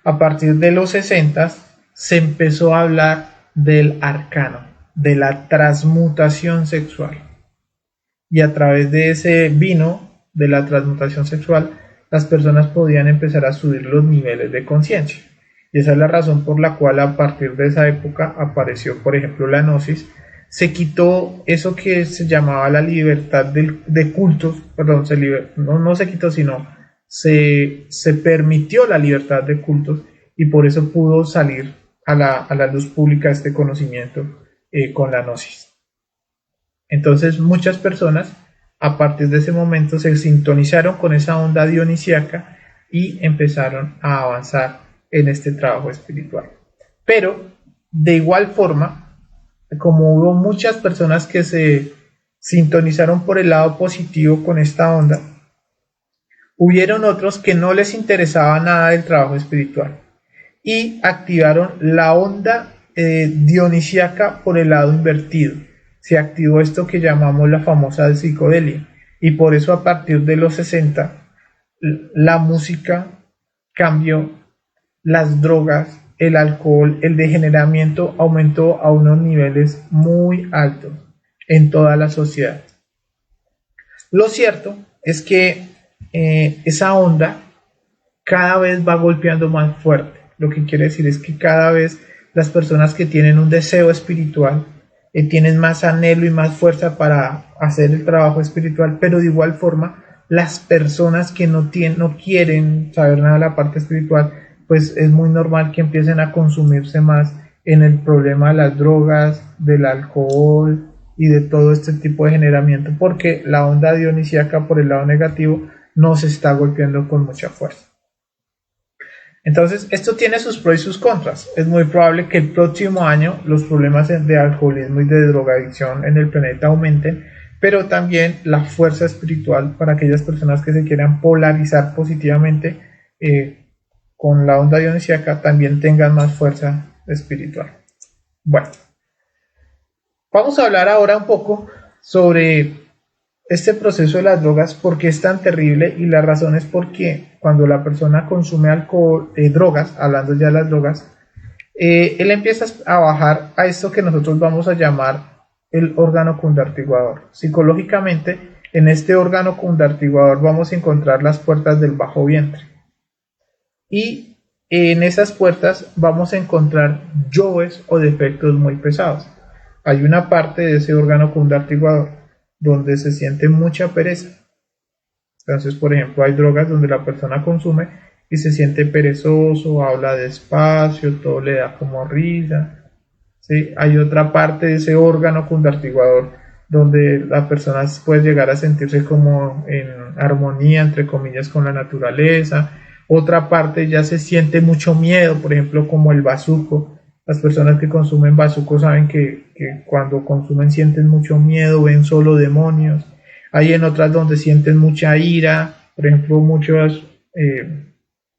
a partir de los 60 se empezó a hablar del arcano, de la transmutación sexual. Y a través de ese vino de la transmutación sexual, las personas podían empezar a subir los niveles de conciencia. Y esa es la razón por la cual a partir de esa época apareció, por ejemplo, la gnosis. Se quitó eso que se llamaba la libertad de cultos, perdón, no se quitó, sino se permitió la libertad de cultos y por eso pudo salir a la luz pública este conocimiento con la gnosis. Entonces muchas personas a partir de ese momento se sintonizaron con esa onda dionisiaca y empezaron a avanzar en este trabajo espiritual. Pero de igual forma, como hubo muchas personas que se sintonizaron por el lado positivo con esta onda, hubieron otros que no les interesaba nada del trabajo espiritual y activaron la onda dionisiaca por el lado invertido. Se activó esto que llamamos la famosa psicodelia y por eso a partir de los 60 la música cambió, las drogas, el alcohol, el degeneramiento aumentó a unos niveles muy altos en toda la sociedad. Lo cierto es que esa onda cada vez va golpeando más fuerte. Lo que quiere decir es que cada vez las personas que tienen un deseo espiritual tienen más anhelo y más fuerza para hacer el trabajo espiritual, pero de igual forma las personas que no quieren saber nada de la parte espiritual, pues es muy normal que empiecen a consumirse más en el problema de las drogas, del alcohol y de todo este tipo de generamiento, porque la onda dionisiaca por el lado negativo nos está golpeando con mucha fuerza. Entonces, esto tiene sus pros y sus contras. Es muy probable que el próximo año los problemas de alcoholismo y de drogadicción en el planeta aumenten, pero también la fuerza espiritual para aquellas personas que se quieran polarizar positivamente con la onda dionisiaca también tengan más fuerza espiritual. Bueno, vamos a hablar ahora un poco sobre este proceso de las drogas, por qué es tan terrible, y la razón es porque cuando la persona consume alcohol, drogas, hablando ya de las drogas, él empieza a bajar a esto que nosotros vamos a llamar el órgano cundartiguador. Psicológicamente, en este órgano cundartiguador vamos a encontrar las puertas del bajo vientre. Y en esas puertas vamos a encontrar yoes o defectos muy pesados. Hay una parte de ese órgano cundartiguador donde se siente mucha pereza. Entonces, por ejemplo, hay drogas donde la persona consume y se siente perezoso, habla despacio, todo le da como risa, ¿sí? Hay otra parte de ese órgano cundartiguador donde la persona puede llegar a sentirse como en armonía, entre comillas, con la naturaleza. Otra parte ya se siente mucho miedo, por ejemplo, como el bazuco. Las personas que consumen bazuco saben que cuando consumen sienten mucho miedo, ven solo demonios. Hay en otras donde sienten mucha ira, por ejemplo, muchos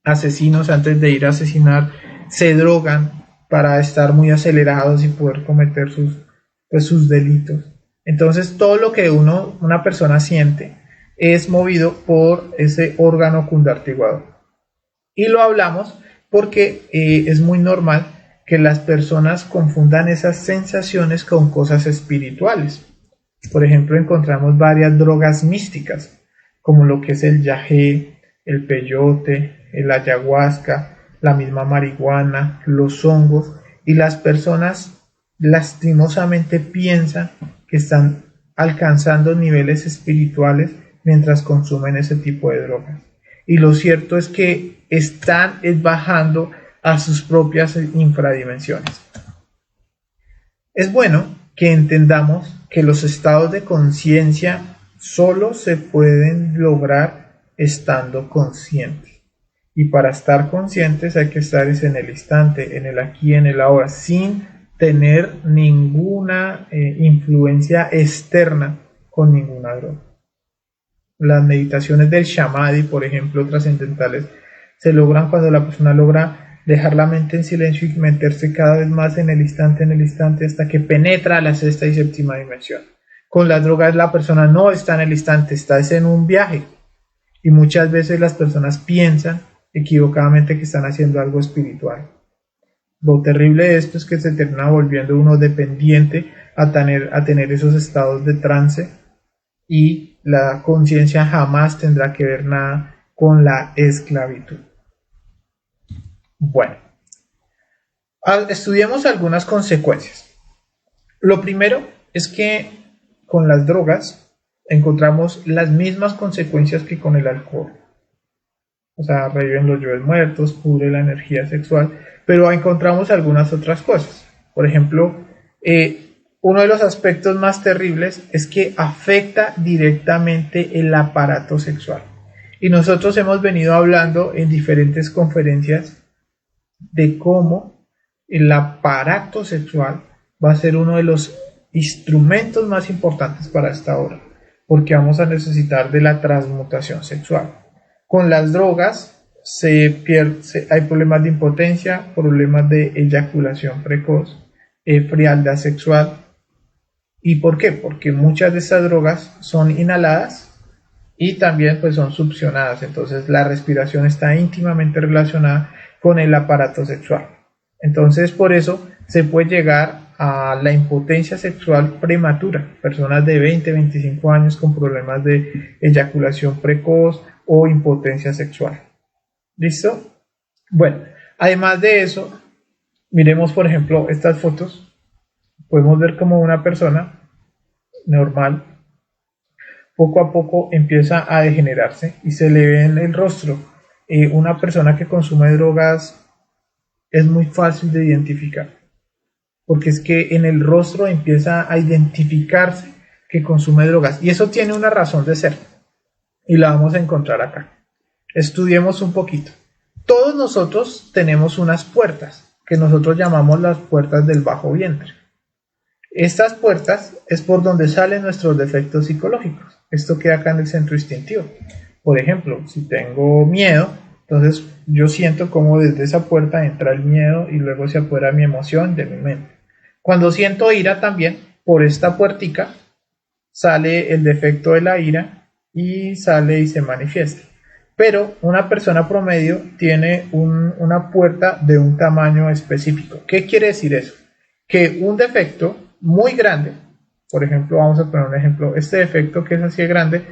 asesinos antes de ir a asesinar se drogan para estar muy acelerados y poder cometer sus delitos. Entonces todo lo que una persona siente es movido por ese órgano cundartiguador. Y lo hablamos porque es muy normal que las personas confundan esas sensaciones con cosas espirituales. Por ejemplo, encontramos varias drogas místicas, como lo que es el yagé, el peyote, el ayahuasca, la misma marihuana, los hongos, y las personas lastimosamente piensan que están alcanzando niveles espirituales mientras consumen ese tipo de drogas. Y lo cierto es que están bajando a sus propias infradimensiones. Es bueno que entendamos que los estados de conciencia solo se pueden lograr estando conscientes. Y para estar conscientes hay que estar en el instante, en el aquí, en el ahora, sin tener ninguna influencia externa con ninguna droga. Las meditaciones del Samadhi, por ejemplo, trascendentales, se logran cuando la persona logra dejar la mente en silencio y meterse cada vez más en el instante, hasta que penetra la sexta y séptima dimensión. Con las drogas la persona no está en el instante, está en un viaje. Y muchas veces las personas piensan equivocadamente que están haciendo algo espiritual. Lo terrible de esto es que se termina volviendo uno dependiente a tener esos estados de trance, y la conciencia jamás tendrá que ver nada con la esclavitud. Bueno, estudiemos algunas consecuencias. Lo primero es que con las drogas encontramos las mismas consecuencias que con el alcohol. O sea, reviven los yoes muertos, pudre la energía sexual, pero encontramos algunas otras cosas. Por ejemplo, uno de los aspectos más terribles es que afecta directamente el aparato sexual. Y nosotros hemos venido hablando en diferentes conferencias de cómo el aparato sexual va a ser uno de los instrumentos más importantes para esta hora, porque vamos a necesitar de la transmutación sexual. Con las drogas hay problemas de impotencia, problemas de eyaculación precoz, frialdad sexual. ¿Y por qué? Porque muchas de estas drogas son inhaladas y también pues son succionadas, entonces la respiración está íntimamente relacionada con el aparato sexual. Entonces por eso se puede llegar a la impotencia sexual prematura, personas de 20-25 años con problemas de eyaculación precoz o impotencia sexual. ¿Listo? Bueno, además de eso, miremos por ejemplo estas fotos. Podemos ver como una persona normal poco a poco empieza a degenerarse y se le ve en el rostro. Una persona que consume drogas es muy fácil de identificar, porque es que en el rostro empieza a identificarse que consume drogas, y eso tiene una razón de ser y la vamos a encontrar acá. Estudiemos un poquito. Todos nosotros tenemos unas puertas que nosotros llamamos las puertas del bajo vientre. Estas puertas es por donde salen nuestros defectos psicológicos. Esto queda acá en el centro instintivo. Por ejemplo, si tengo miedo, entonces yo siento como desde esa puerta entra el miedo y luego se apodera mi emoción de mi mente. Cuando siento ira también, por esta puertica sale el defecto de la ira y sale y se manifiesta. Pero una persona promedio tiene una puerta de un tamaño específico. ¿Qué quiere decir eso? Que un defecto muy grande, por ejemplo, vamos a poner un ejemplo, este defecto que es así de grande,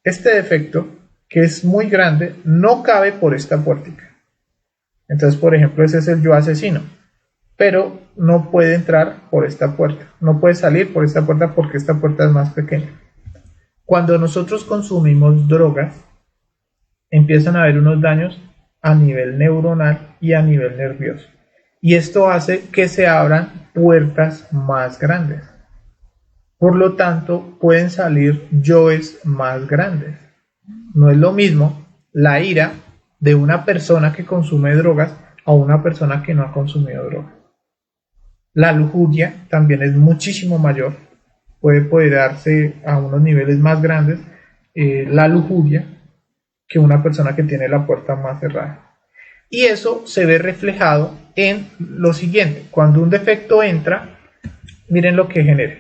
este defecto que es muy grande no cabe por esta puertica. Entonces, por ejemplo, ese es el yo asesino, pero no puede entrar por esta puerta, no puede salir por esta puerta porque esta puerta es más pequeña. Cuando nosotros consumimos drogas, empiezan a haber unos daños a nivel neuronal y a nivel nervioso. y esto hace que se abran puertas más grandes. Por lo tanto, pueden salir yoes más grandes. No es lo mismo la ira de una persona que consume drogas a una persona que no ha consumido drogas. La lujuria también es muchísimo mayor, puede darse a unos niveles más grandes la lujuria que una persona que tiene la puerta más cerrada. Y eso se ve reflejado en lo siguiente: cuando un defecto entra, miren lo que genera.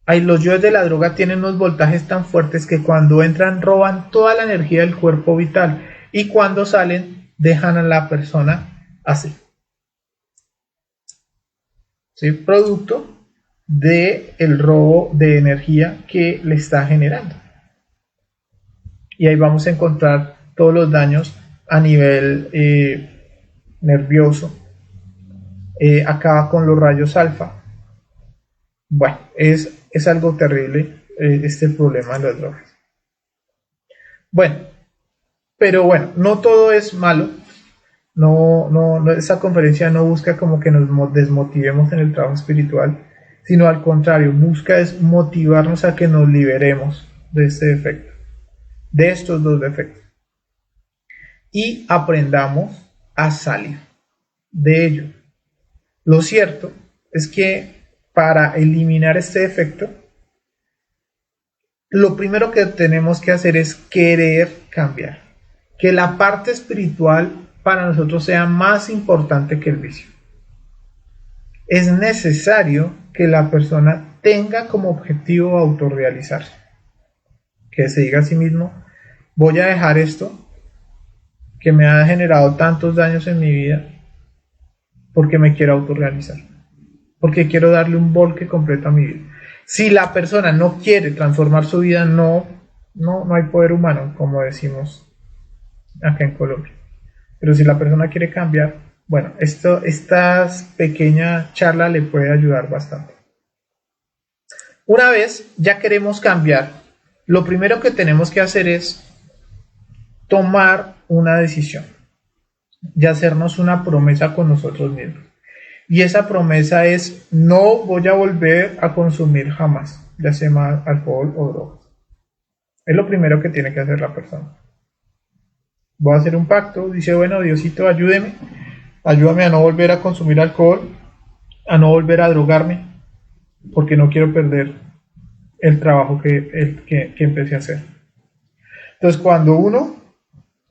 Los yoes de la droga tienen unos voltajes tan fuertes que cuando entran roban toda la energía del cuerpo vital, y cuando salen dejan a la persona así, ¿sí? Producto del robo de energía que le está generando. Y ahí vamos a encontrar todos los daños a nivel nervioso. Acaba con los rayos alfa. Bueno, es algo terrible este problema de las drogas. Bueno, pero bueno, no todo es malo. Esta conferencia no busca como que nos desmotivemos en el trabajo espiritual, sino al contrario, busca es motivarnos a que nos liberemos de este defecto, de estos dos defectos, y aprendamos a salir de ello. Lo cierto es que para eliminar este defecto, lo primero que tenemos que hacer es querer cambiar, que la parte espiritual para nosotros sea más importante que el vicio. Es necesario que la persona tenga como objetivo autorrealizarse, que se diga a sí mismo: voy a dejar esto que me ha generado tantos daños en mi vida porque me quiero autorrealizar, porque quiero darle un volque completo a mi vida. Si la persona no quiere transformar su vida, no hay poder humano, como decimos acá en Colombia. Pero si la persona quiere cambiar, bueno, esta pequeña charla le puede ayudar bastante. Una vez ya queremos cambiar, lo primero que tenemos que hacer es tomar una decisión y hacernos una promesa con nosotros mismos. Y esa promesa es: no voy a volver a consumir jamás, ya sea más alcohol o drogas. Es lo primero que tiene que hacer la persona. Voy a hacer un pacto, dice: bueno, Diosito, ayúdame a no volver a consumir alcohol, a no volver a drogarme, porque no quiero perder el trabajo que empecé a hacer. Entonces, cuando uno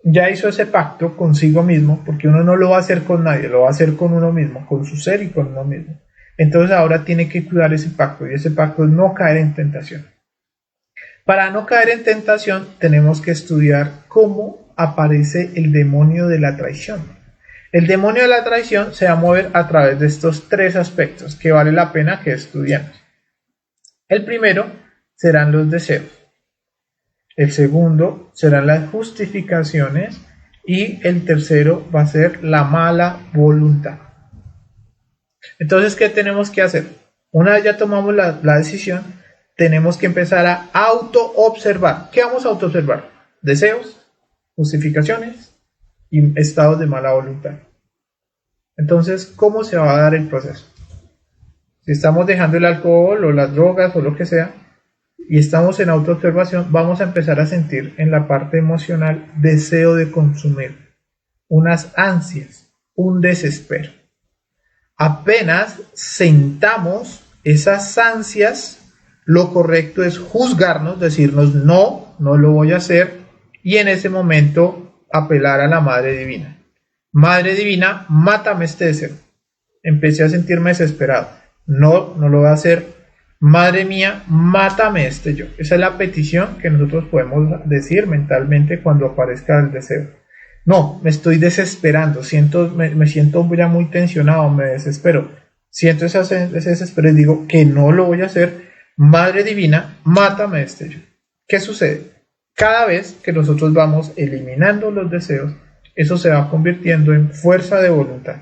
ya hizo ese pacto consigo mismo, porque uno no lo va a hacer con nadie, lo va a hacer con uno mismo, con su ser y con uno mismo. Entonces ahora tiene que cuidar ese pacto, y ese pacto es no caer en tentación. Para no caer en tentación tenemos que estudiar cómo aparece el demonio de la traición. El demonio de la traición se va a mover a través de estos tres aspectos que vale la pena que estudiemos. El primero serán los deseos. El segundo serán las justificaciones, y el tercero va a ser la mala voluntad. Entonces, ¿qué tenemos que hacer? Una vez ya tomamos la decisión, tenemos que empezar a auto-observar. ¿Qué vamos a auto-observar? Deseos, justificaciones y estados de mala voluntad. Entonces, ¿cómo se va a dar el proceso? Si estamos dejando el alcohol o las drogas o lo que sea, y estamos en autoobservación, vamos a empezar a sentir en la parte emocional deseo de consumir, unas ansias, un desespero. Apenas sentamos esas ansias, lo correcto es juzgarnos, decirnos no lo voy a hacer, y en ese momento apelar a la Madre Divina. Madre Divina, mátame este deseo. Empecé a sentirme desesperado. No lo voy a hacer. Madre mía, mátame este yo. Esa es la petición que nosotros podemos decir mentalmente cuando aparezca el deseo. No, me estoy desesperando, me siento ya muy tensionado, me desespero. Siento ese desespero y digo que no lo voy a hacer. Madre Divina, mátame este yo. ¿Qué sucede? Cada vez que nosotros vamos eliminando los deseos, eso se va convirtiendo en fuerza de voluntad,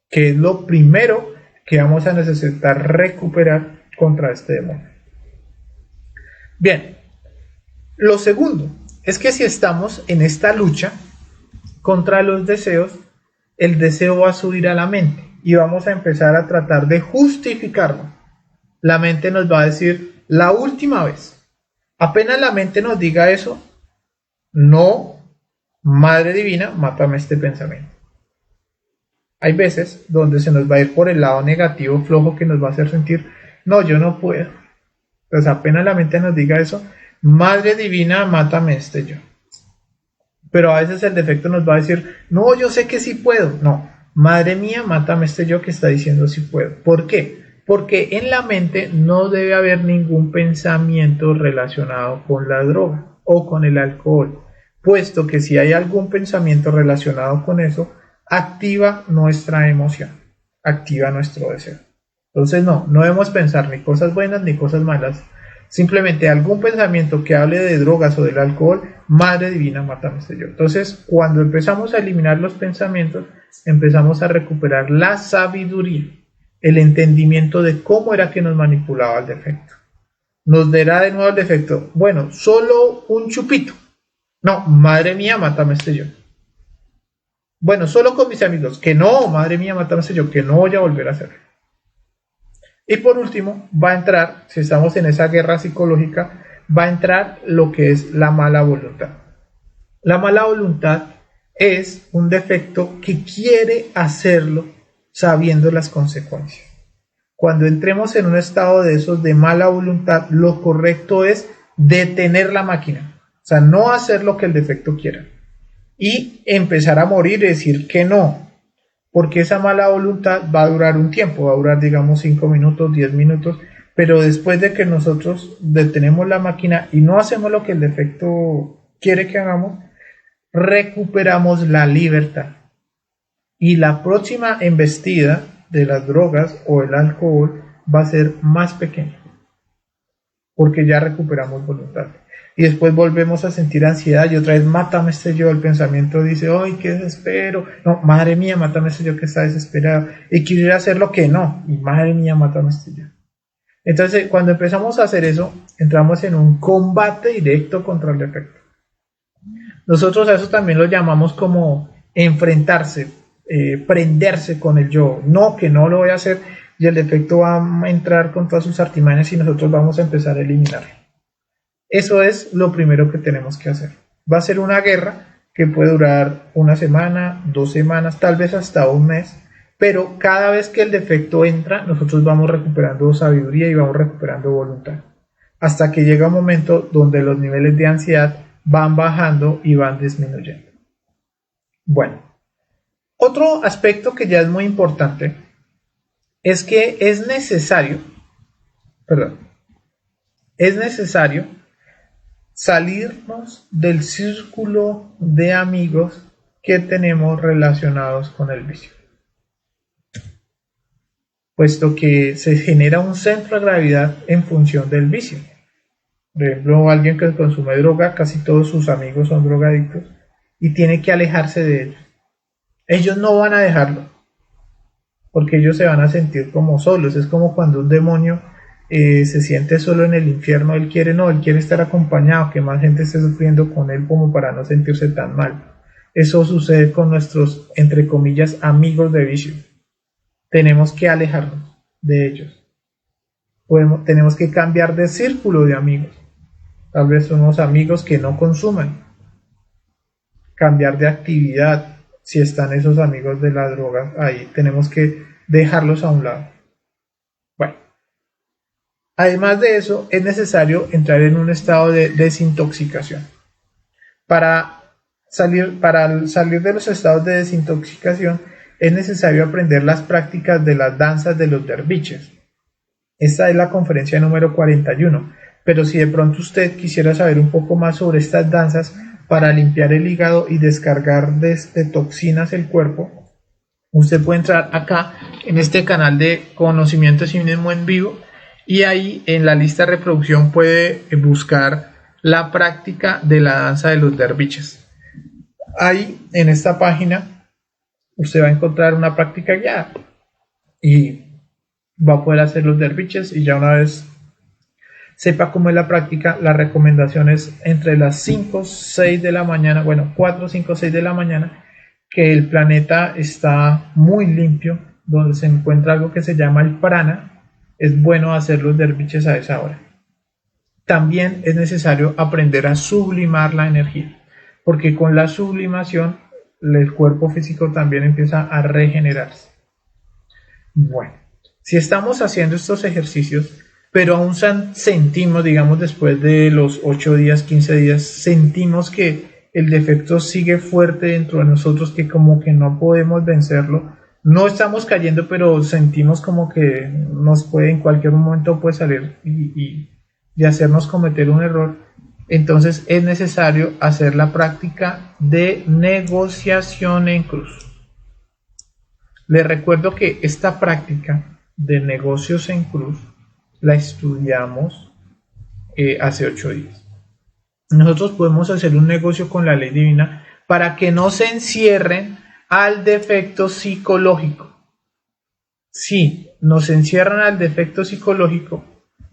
que es lo primero que vamos a necesitar recuperar contra este demonio. Bien, lo segundo es que si estamos en esta lucha contra los deseos, el deseo va a subir a la mente y vamos a empezar a tratar de justificarlo. La mente nos va a decir la última vez. Apenas la mente nos diga eso, no, Madre Divina, mátame este pensamiento. Hay veces donde se nos va a ir por el lado negativo flojo que nos va a hacer sentir, no, yo no puedo. Entonces apenas la mente nos diga eso, Madre Divina, mátame este yo. Pero a veces el defecto nos va a decir, no, yo sé que sí puedo. No, Madre mía, mátame este yo que está diciendo sí puedo. ¿Por qué? Porque en la mente no debe haber ningún pensamiento relacionado con la droga o con el alcohol, puesto que si hay algún pensamiento relacionado con eso, activa nuestra emoción, activa nuestro deseo. Entonces no debemos pensar ni cosas buenas ni cosas malas. Simplemente algún pensamiento que hable de drogas o del alcohol, Madre Divina, mátame este yo. Entonces, cuando empezamos a eliminar los pensamientos, empezamos a recuperar la sabiduría, el entendimiento de cómo era que nos manipulaba el defecto. Nos dará de nuevo el defecto, bueno, solo un chupito. No, Madre mía, mátame este yo. Bueno, solo con mis amigos, que no, Madre mía, mátame este yo, que no voy a volver a hacerlo. Y por último, va a entrar, si estamos en esa guerra psicológica, va a entrar lo que es la mala voluntad. La mala voluntad es un defecto que quiere hacerlo sabiendo las consecuencias. Cuando entremos en un estado de esos de mala voluntad, lo correcto es detener la máquina. O sea, no hacer lo que el defecto quiera. Y empezar a morir y decir que no. Porque esa mala voluntad va a durar un tiempo, va a durar digamos 5 minutos, 10 minutos, pero después de que nosotros detenemos la máquina y no hacemos lo que el defecto quiere que hagamos, recuperamos la libertad. Y la próxima embestida de las drogas o el alcohol va a ser más pequeña, porque ya recuperamos voluntad. Y después volvemos a sentir ansiedad y otra vez mátame este yo, el pensamiento dice, ¡ay, qué desespero! No, Madre mía, mátame este yo que está desesperado y quiere hacer lo que no, y Madre mía, mátame este yo. Entonces, cuando empezamos a hacer eso, entramos en un combate directo contra el defecto. Nosotros a eso también lo llamamos como enfrentarse, prenderse con el yo, no, que no lo voy a hacer, y el defecto va a entrar con todas sus artimañas y nosotros vamos a empezar a eliminarlo. Eso es lo primero que tenemos que hacer. Va a ser una guerra que puede durar una semana, 2 semanas, tal vez hasta un mes, pero cada vez que el defecto entra, nosotros vamos recuperando sabiduría y vamos recuperando voluntad, hasta que llega un momento donde los niveles de ansiedad van bajando y van disminuyendo. Bueno, otro aspecto que ya es muy importante es que es necesario salirnos del círculo de amigos que tenemos relacionados con el vicio, puesto que se genera un centro de gravedad en función del vicio. Por ejemplo, alguien que consume droga, casi todos sus amigos son drogadictos y tiene que alejarse de ellos. Ellos no van a dejarlo, porque ellos se van a sentir como solos. Es como cuando un demonio se siente solo en el infierno, él quiere estar acompañado, que más gente esté sufriendo con él como para no sentirse tan mal. Eso sucede con nuestros, entre comillas, amigos de vicio. Tenemos que alejarnos de ellos. Tenemos que cambiar de círculo de amigos. Tal vez son unos amigos que no consuman. Cambiar de actividad. Si están esos amigos de la droga ahí, tenemos que dejarlos a un lado. Bueno, además de eso, es necesario entrar en un estado de desintoxicación. Para salir de los estados de desintoxicación, es necesario aprender las prácticas de las danzas de los derviches. Esta es la conferencia número 41, pero si de pronto usted quisiera saber un poco más sobre estas danzas para limpiar el hígado y descargar de toxinas el cuerpo, usted puede entrar acá en este canal de Conocimiento de sí mismo en vivo y ahí en la lista de reproducción puede buscar la práctica de la danza de los derviches. Ahí en esta página usted va a encontrar una práctica guiada y va a poder hacer los derviches, y ya una vez sepa cómo es la práctica, la recomendación es entre las 5, 6 de la mañana, bueno, 4, 5, 6 de la mañana, que el planeta está muy limpio, donde se encuentra algo que se llama el prana, es bueno hacer los derviches a esa hora. También es necesario aprender a sublimar la energía, porque con la sublimación el cuerpo físico también empieza a regenerarse. Bueno, si estamos haciendo estos ejercicios, pero aún sentimos, digamos, después de los 8 días, 15 días, sentimos que el defecto sigue fuerte dentro de nosotros, que como que no podemos vencerlo, no estamos cayendo, pero sentimos como que nos puede, en cualquier momento puede salir y hacernos cometer un error. Entonces es necesario hacer la práctica de negociación en cruz. Les recuerdo que esta práctica de negocios en cruz la estudiamos hace 8 días. Nosotros podemos hacer un negocio con la ley divina para que no se encierren al defecto psicológico. Si nos encierran al defecto psicológico,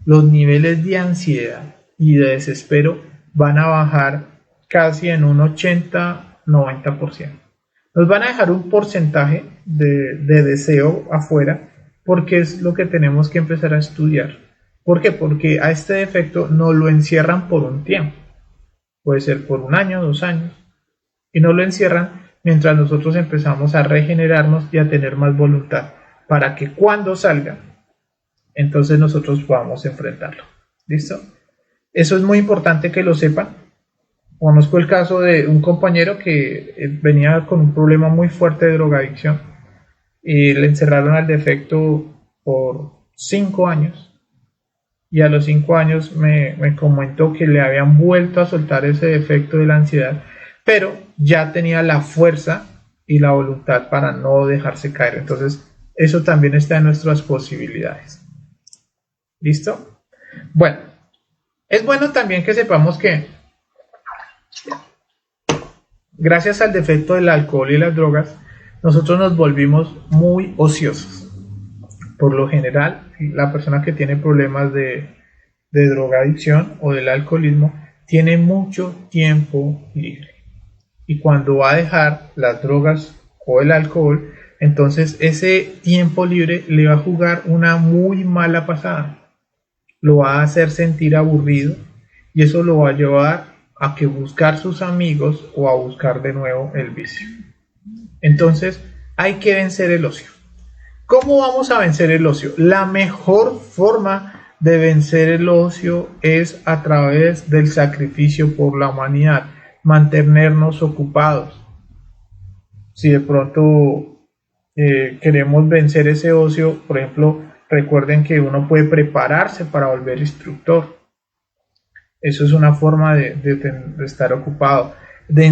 los niveles de ansiedad y de desespero van a bajar casi en un 80-90%. Nos van a dejar un porcentaje de deseo afuera, porque es lo que tenemos que empezar a estudiar. ¿Por qué? Porque a este defecto nos lo encierran por un tiempo. Puede ser por 1 año, 2 años. Y nos lo encierran mientras nosotros empezamos a regenerarnos y a tener más voluntad, para que cuando salga, entonces nosotros podamos enfrentarlo. ¿Listo? Eso es muy importante que lo sepan. Conozco el caso de un compañero que venía con un problema muy fuerte de drogadicción y le encerraron al defecto por 5 años, y a los 5 años me comentó que le habían vuelto a soltar ese defecto de la ansiedad, pero ya tenía la fuerza y la voluntad para no dejarse caer. Entonces eso también está en nuestras posibilidades. ¿Listo? Bueno, es bueno también que sepamos que gracias al defecto del alcohol y las drogas, nosotros nos volvimos muy ociosos. Por lo general, la persona que tiene problemas de drogadicción o del alcoholismo tiene mucho tiempo libre. Y cuando va a dejar las drogas o el alcohol, entonces ese tiempo libre le va a jugar una muy mala pasada. Lo va a hacer sentir aburrido, y eso lo va a llevar a que buscar sus amigos o a buscar de nuevo el vicio. Entonces hay que vencer el ocio. ¿Cómo vamos a vencer el ocio? La mejor forma de vencer el ocio es a través del sacrificio por la humanidad, mantenernos ocupados. Si de pronto queremos vencer ese ocio, por ejemplo, recuerden que uno puede prepararse para volver instructor. Eso es una forma de estar ocupado, de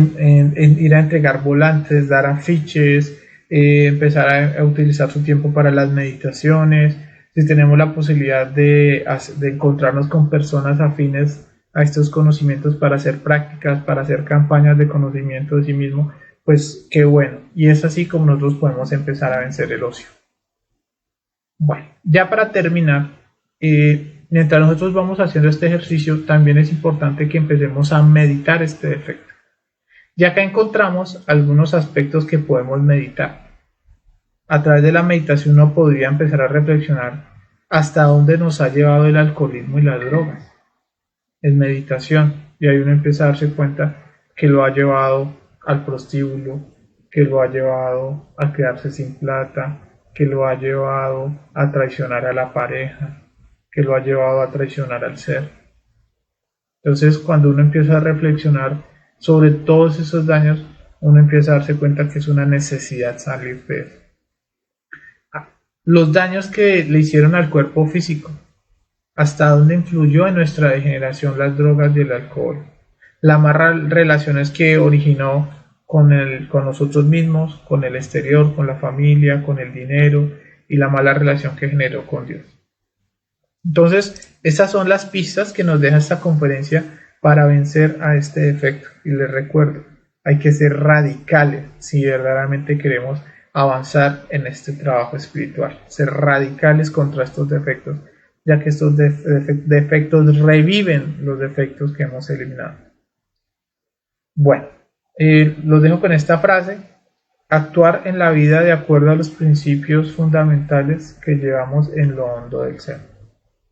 ir a entregar volantes, dar afiches, empezar a utilizar su tiempo para las meditaciones. Si tenemos la posibilidad de encontrarnos con personas afines a estos conocimientos para hacer prácticas, para hacer campañas de conocimiento de sí mismo, pues qué bueno. Y es así como nosotros podemos empezar a vencer el ocio. Bueno, ya para terminar, mientras nosotros vamos haciendo este ejercicio, también es importante que empecemos a meditar este defecto. Y acá encontramos algunos aspectos que podemos meditar. A través de la meditación uno podría empezar a reflexionar hasta dónde nos ha llevado el alcoholismo y las drogas. Es meditación, y ahí uno empieza a darse cuenta que lo ha llevado al prostíbulo, que lo ha llevado a quedarse sin plata, que lo ha llevado a traicionar a la pareja, que lo ha llevado a traicionar al ser. Entonces, cuando uno empieza a reflexionar sobre todos esos daños, uno empieza a darse cuenta que es una necesidad salir de eso. Los daños que le hicieron al cuerpo físico, hasta dónde influyó en nuestra degeneración las drogas y el alcohol, las malas relaciones que originó con nosotros mismos, con el exterior, con la familia, con el dinero, y la mala relación que generó con Dios. Entonces, esas son las pistas que nos deja esta conferencia para vencer a este defecto. Y les recuerdo, hay que ser radicales si verdaderamente queremos avanzar en este trabajo espiritual. Ser radicales contra estos defectos, ya que estos defectos reviven los defectos que hemos eliminado. Bueno, los dejo con esta frase actuar en la vida de acuerdo a los principios fundamentales que llevamos en lo hondo del ser.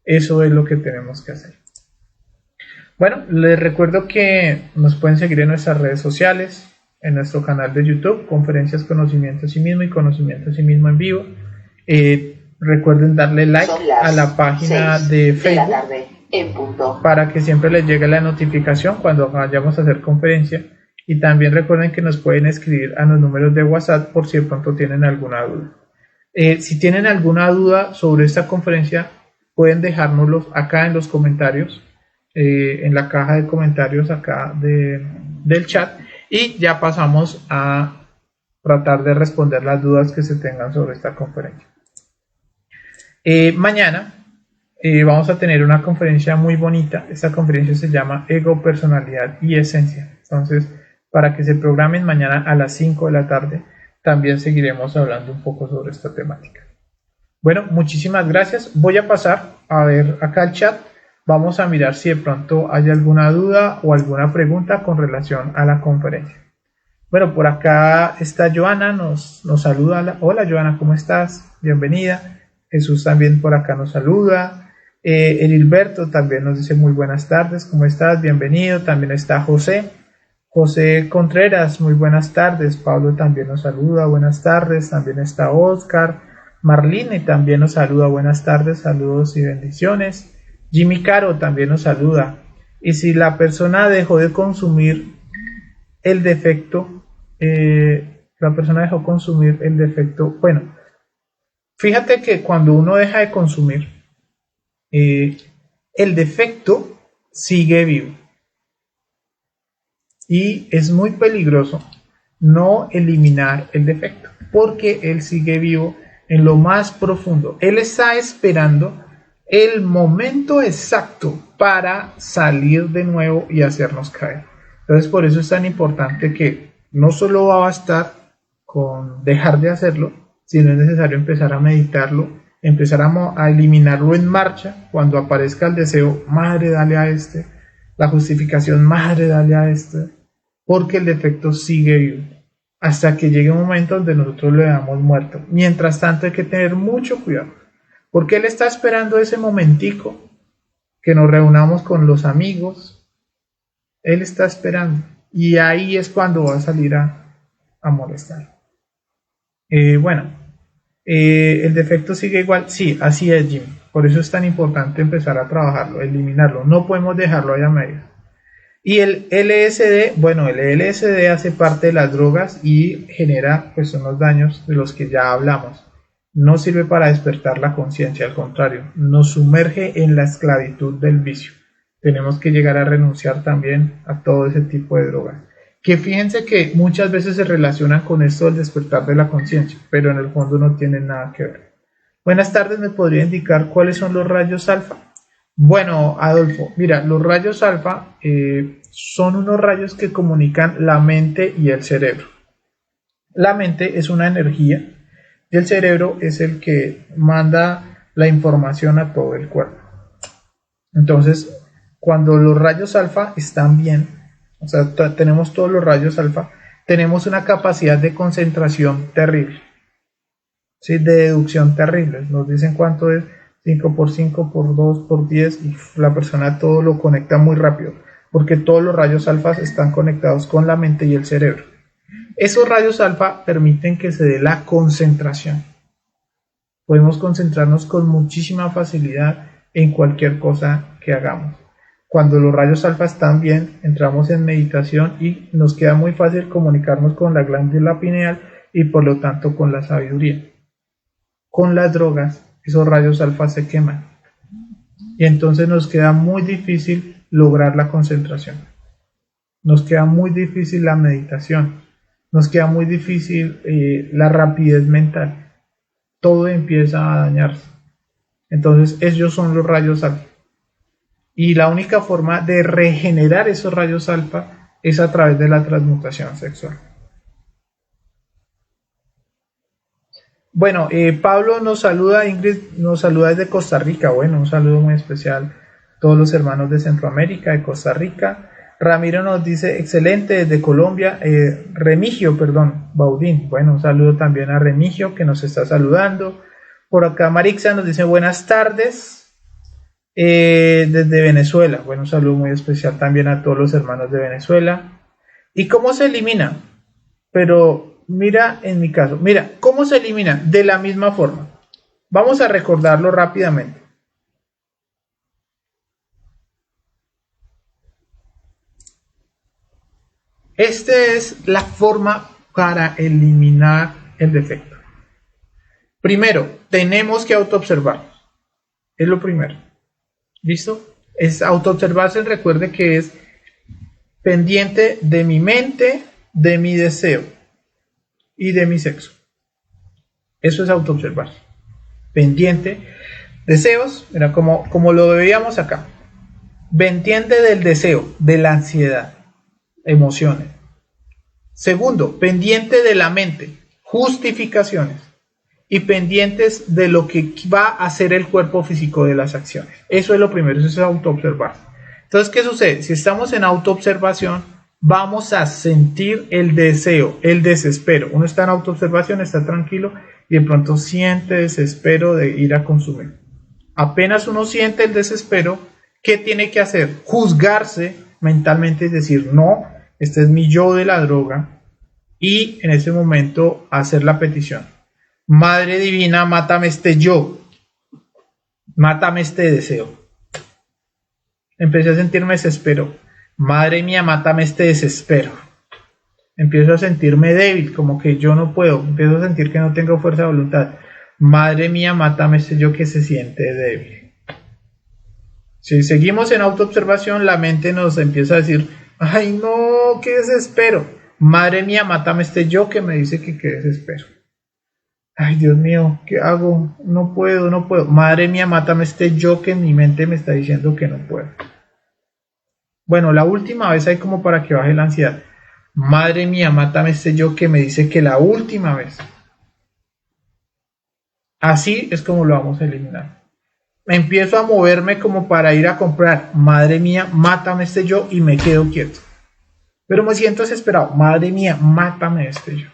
Eso es lo que tenemos que hacer. Bueno, les recuerdo que nos pueden seguir en nuestras redes sociales, en nuestro canal de YouTube, Conferencias Conocimiento a sí mismo y Conocimiento a sí mismo en vivo. Recuerden darle like a la página de Facebook para que siempre les llegue la notificación cuando vayamos a hacer conferencia. Y también recuerden que nos pueden escribir a los números de WhatsApp por si de pronto tienen alguna duda. Si tienen alguna duda sobre esta conferencia, pueden dejárnoslos acá en los comentarios, en la caja de comentarios acá del chat, y ya pasamos a tratar de responder las dudas que se tengan sobre esta conferencia. Mañana vamos a tener una conferencia muy bonita. Esta conferencia se llama Ego, Personalidad y Esencia. Entonces, para que se programen mañana a las 5 de la tarde, también seguiremos hablando un poco sobre esta temática. Bueno, muchísimas gracias. Voy a pasar a ver acá el chat. Vamos a mirar si de pronto hay alguna duda o alguna pregunta con relación a la conferencia. Bueno, por acá está Joana, nos saluda. Hola Joana, ¿cómo estás? Bienvenida. Jesús también por acá nos saluda. Edilberto también nos dice muy buenas tardes, ¿cómo estás? Bienvenido. También está José Contreras, muy buenas tardes. Pablo también nos saluda, buenas tardes. También está Oscar. Marlene también nos saluda, buenas tardes, saludos y bendiciones. Jimmy Caro también nos saluda. Y si la persona dejó de consumir el defecto, bueno, fíjate que cuando uno deja de consumir, el defecto sigue vivo. Y es muy peligroso no eliminar el defecto, porque él sigue vivo en lo más profundo. Él está esperando el momento exacto para salir de nuevo y hacernos caer. Entonces, por eso es tan importante que no solo va a bastar con dejar de hacerlo, sino es necesario empezar a meditarlo, empezar a eliminarlo en marcha. Cuando aparezca el deseo, madre, dale a este, la justificación, madre, dale a este, porque el defecto sigue vivo hasta que llegue un momento donde nosotros le damos muerto. Mientras tanto hay que tener mucho cuidado, porque él está esperando ese momentico que nos reunamos con los amigos. Él está esperando y ahí es cuando va a salir a molestar. El defecto sigue igual. Sí, así es, Jim. Por eso es tan importante empezar a trabajarlo, eliminarlo. No podemos dejarlo ahí a medias. Y el LSD, bueno, el LSD hace parte de las drogas y genera pues unos daños de los que ya hablamos. No sirve para despertar la conciencia, al contrario, nos sumerge en la esclavitud del vicio. Tenemos que llegar a renunciar también a todo ese tipo de drogas. Que fíjense que muchas veces se relacionan con esto del despertar de la conciencia, pero en el fondo no tienen nada que ver. Buenas tardes, ¿me podría indicar cuáles son los rayos alfa? Bueno, Adolfo, mira, los rayos alfa son unos rayos que comunican la mente y el cerebro. La mente es una energía y el cerebro es el que manda la información a todo el cuerpo. Entonces, cuando los rayos alfa están bien, o sea, tenemos todos los rayos alfa, tenemos una capacidad de concentración terrible, ¿sí? De deducción terrible. Nos dicen cuánto es 5 por 5 por 2 por 10 y la persona todo lo conecta muy rápido, porque todos los rayos alfa están conectados con la mente y el cerebro. Esos rayos alfa permiten que se dé la concentración. Podemos concentrarnos con muchísima facilidad en cualquier cosa que hagamos. Cuando los rayos alfa están bien, entramos en meditación y nos queda muy fácil comunicarnos con la glándula pineal y por lo tanto con la sabiduría. Con las drogas, esos rayos alfa se queman y entonces nos queda muy difícil lograr la concentración. Nos queda muy difícil la meditación. Nos queda muy difícil la rapidez mental. Todo empieza a dañarse. Entonces, ellos son los rayos alfa. Y la única forma de regenerar esos rayos alfa es a través de la transmutación sexual. Bueno, Pablo nos saluda, Ingrid nos saluda desde Costa Rica. Bueno, un saludo muy especial a todos los hermanos de Centroamérica, de Costa Rica. Ramiro nos dice, excelente, desde Colombia. Remigio, perdón, Baudín. Bueno, un saludo también a Remigio que nos está saludando. Por acá Marixa nos dice, buenas tardes, desde Venezuela. Bueno, un saludo muy especial también a todos los hermanos de Venezuela. ¿Y cómo se elimina? Pero mira, en mi caso, mira, ¿cómo se elimina? De la misma forma. Vamos a recordarlo rápidamente. Esta es la forma para eliminar el defecto. Primero, tenemos que autoobservar. Es lo primero. ¿Listo? Es autoobservarse. Recuerde que es pendiente de mi mente, de mi deseo y de mi sexo. Eso es autoobservarse. Pendiente, deseos, mira, como lo veíamos acá. Pendiente del deseo, de la ansiedad, emociones. Segundo, pendiente de la mente, justificaciones. Y pendientes de lo que va a hacer el cuerpo físico de las acciones. Eso es lo primero, eso es autoobservarse. Entonces, ¿qué sucede? Si estamos en autoobservación, vamos a sentir el deseo, el desespero. Uno está en autoobservación, está tranquilo y de pronto siente desespero de ir a consumir. Apenas uno siente el desespero, ¿qué tiene que hacer? Juzgarse mentalmente, es decir, no, este es mi yo de la droga, y en ese momento hacer la petición. Madre divina, mátame este yo, mátame este deseo. Empecé a sentirme desespero. Madre mía, mátame este desespero. Empiezo a sentirme débil, como que yo no puedo. Empiezo a sentir que no tengo fuerza de voluntad. Madre mía, mátame este yo que se siente débil. Si seguimos en autoobservación, la mente nos empieza a decir, ay no, qué desespero. Madre mía, mátame este yo que me dice que qué desespero. Ay, Dios mío, ¿qué hago? No puedo, no puedo. Madre mía, mátame este yo que en mi mente me está diciendo que no puedo. Bueno, la última vez hay como para que baje la ansiedad. Madre mía, mátame este yo que me dice que la última vez. Así es como lo vamos a eliminar. Empiezo a moverme como para ir a comprar. Madre mía, mátame este yo y me quedo quieto. Pero me siento desesperado. Madre mía, mátame este yo.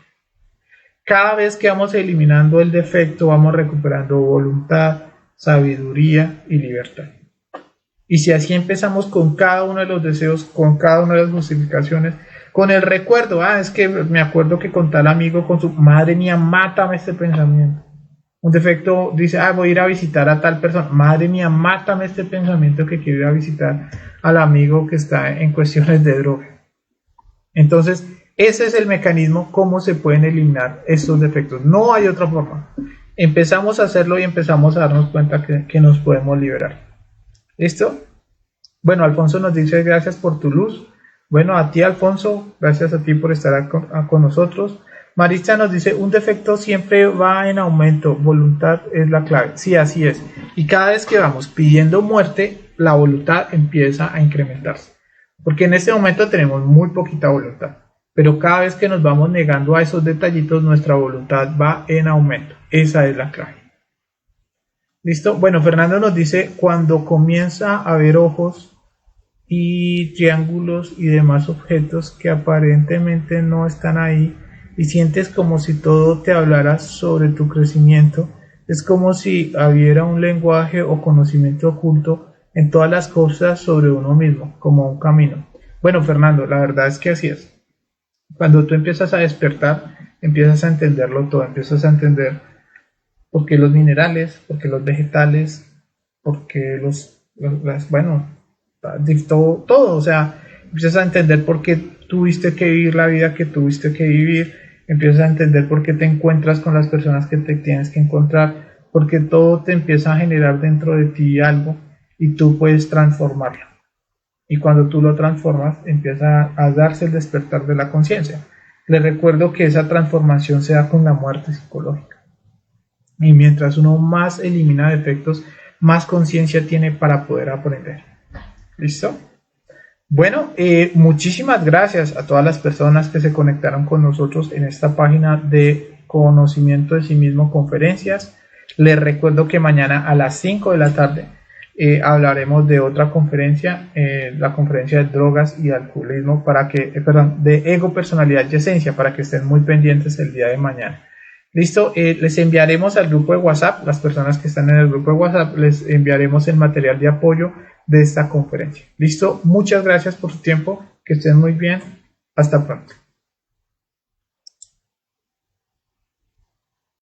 Cada vez que vamos eliminando el defecto, vamos recuperando voluntad, sabiduría y libertad. Y si así empezamos con cada uno de los deseos, con cada una de las justificaciones, con el recuerdo, es que me acuerdo que con tal amigo, con su madre mía, mátame este pensamiento. Un defecto dice, voy a ir a visitar a tal persona. Madre mía, mátame este pensamiento que quiero ir a visitar al amigo que está en cuestiones de droga. Entonces, ese es el mecanismo cómo se pueden eliminar estos defectos. No hay otra forma. Empezamos a hacerlo y empezamos a darnos cuenta que nos podemos liberar. ¿Listo? Bueno, Alfonso nos dice gracias por tu luz. Bueno, a ti, Alfonso, gracias a ti por estar con nosotros. Maritza nos dice, un defecto siempre va en aumento, voluntad es la clave. Sí, así es. Y cada vez que vamos pidiendo muerte, la voluntad empieza a incrementarse. Porque en este momento tenemos muy poquita voluntad. Pero cada vez que nos vamos negando a esos detallitos, nuestra voluntad va en aumento. Esa es la clave. ¿Listo? Bueno, Fernando nos dice, cuando comienza a ver ojos y triángulos y demás objetos que aparentemente no están ahí y sientes como si todo te hablara sobre tu crecimiento, es como si hubiera un lenguaje o conocimiento oculto en todas las cosas sobre uno mismo, como un camino. Bueno, Fernando, la verdad es que así es. Cuando tú empiezas a despertar, empiezas a entenderlo todo, empiezas a entender por qué los minerales, por qué los vegetales, por qué todo, o sea, empiezas a entender por qué tuviste que vivir la vida que tuviste que vivir, empiezas a entender por qué te encuentras con las personas que te tienes que encontrar, porque todo te empieza a generar dentro de ti algo y tú puedes transformarlo. Y cuando tú lo transformas, empieza a darse el despertar de la conciencia. Les recuerdo que esa transformación se da con la muerte psicológica. Y mientras uno más elimina defectos, más conciencia tiene para poder aprender. ¿Listo? Bueno, muchísimas gracias a todas las personas que se conectaron con nosotros en esta página de conocimiento de sí mismo conferencias. Les recuerdo que mañana a las 5 de la tarde hablaremos de otra conferencia, la conferencia de drogas y alcoholismo, de ego, personalidad y esencia, para que estén muy pendientes el día de mañana. Listo, les enviaremos al grupo de WhatsApp, las personas que están en el grupo de WhatsApp, les enviaremos el material de apoyo de esta conferencia. Listo, muchas gracias por su tiempo, que estén muy bien, hasta pronto.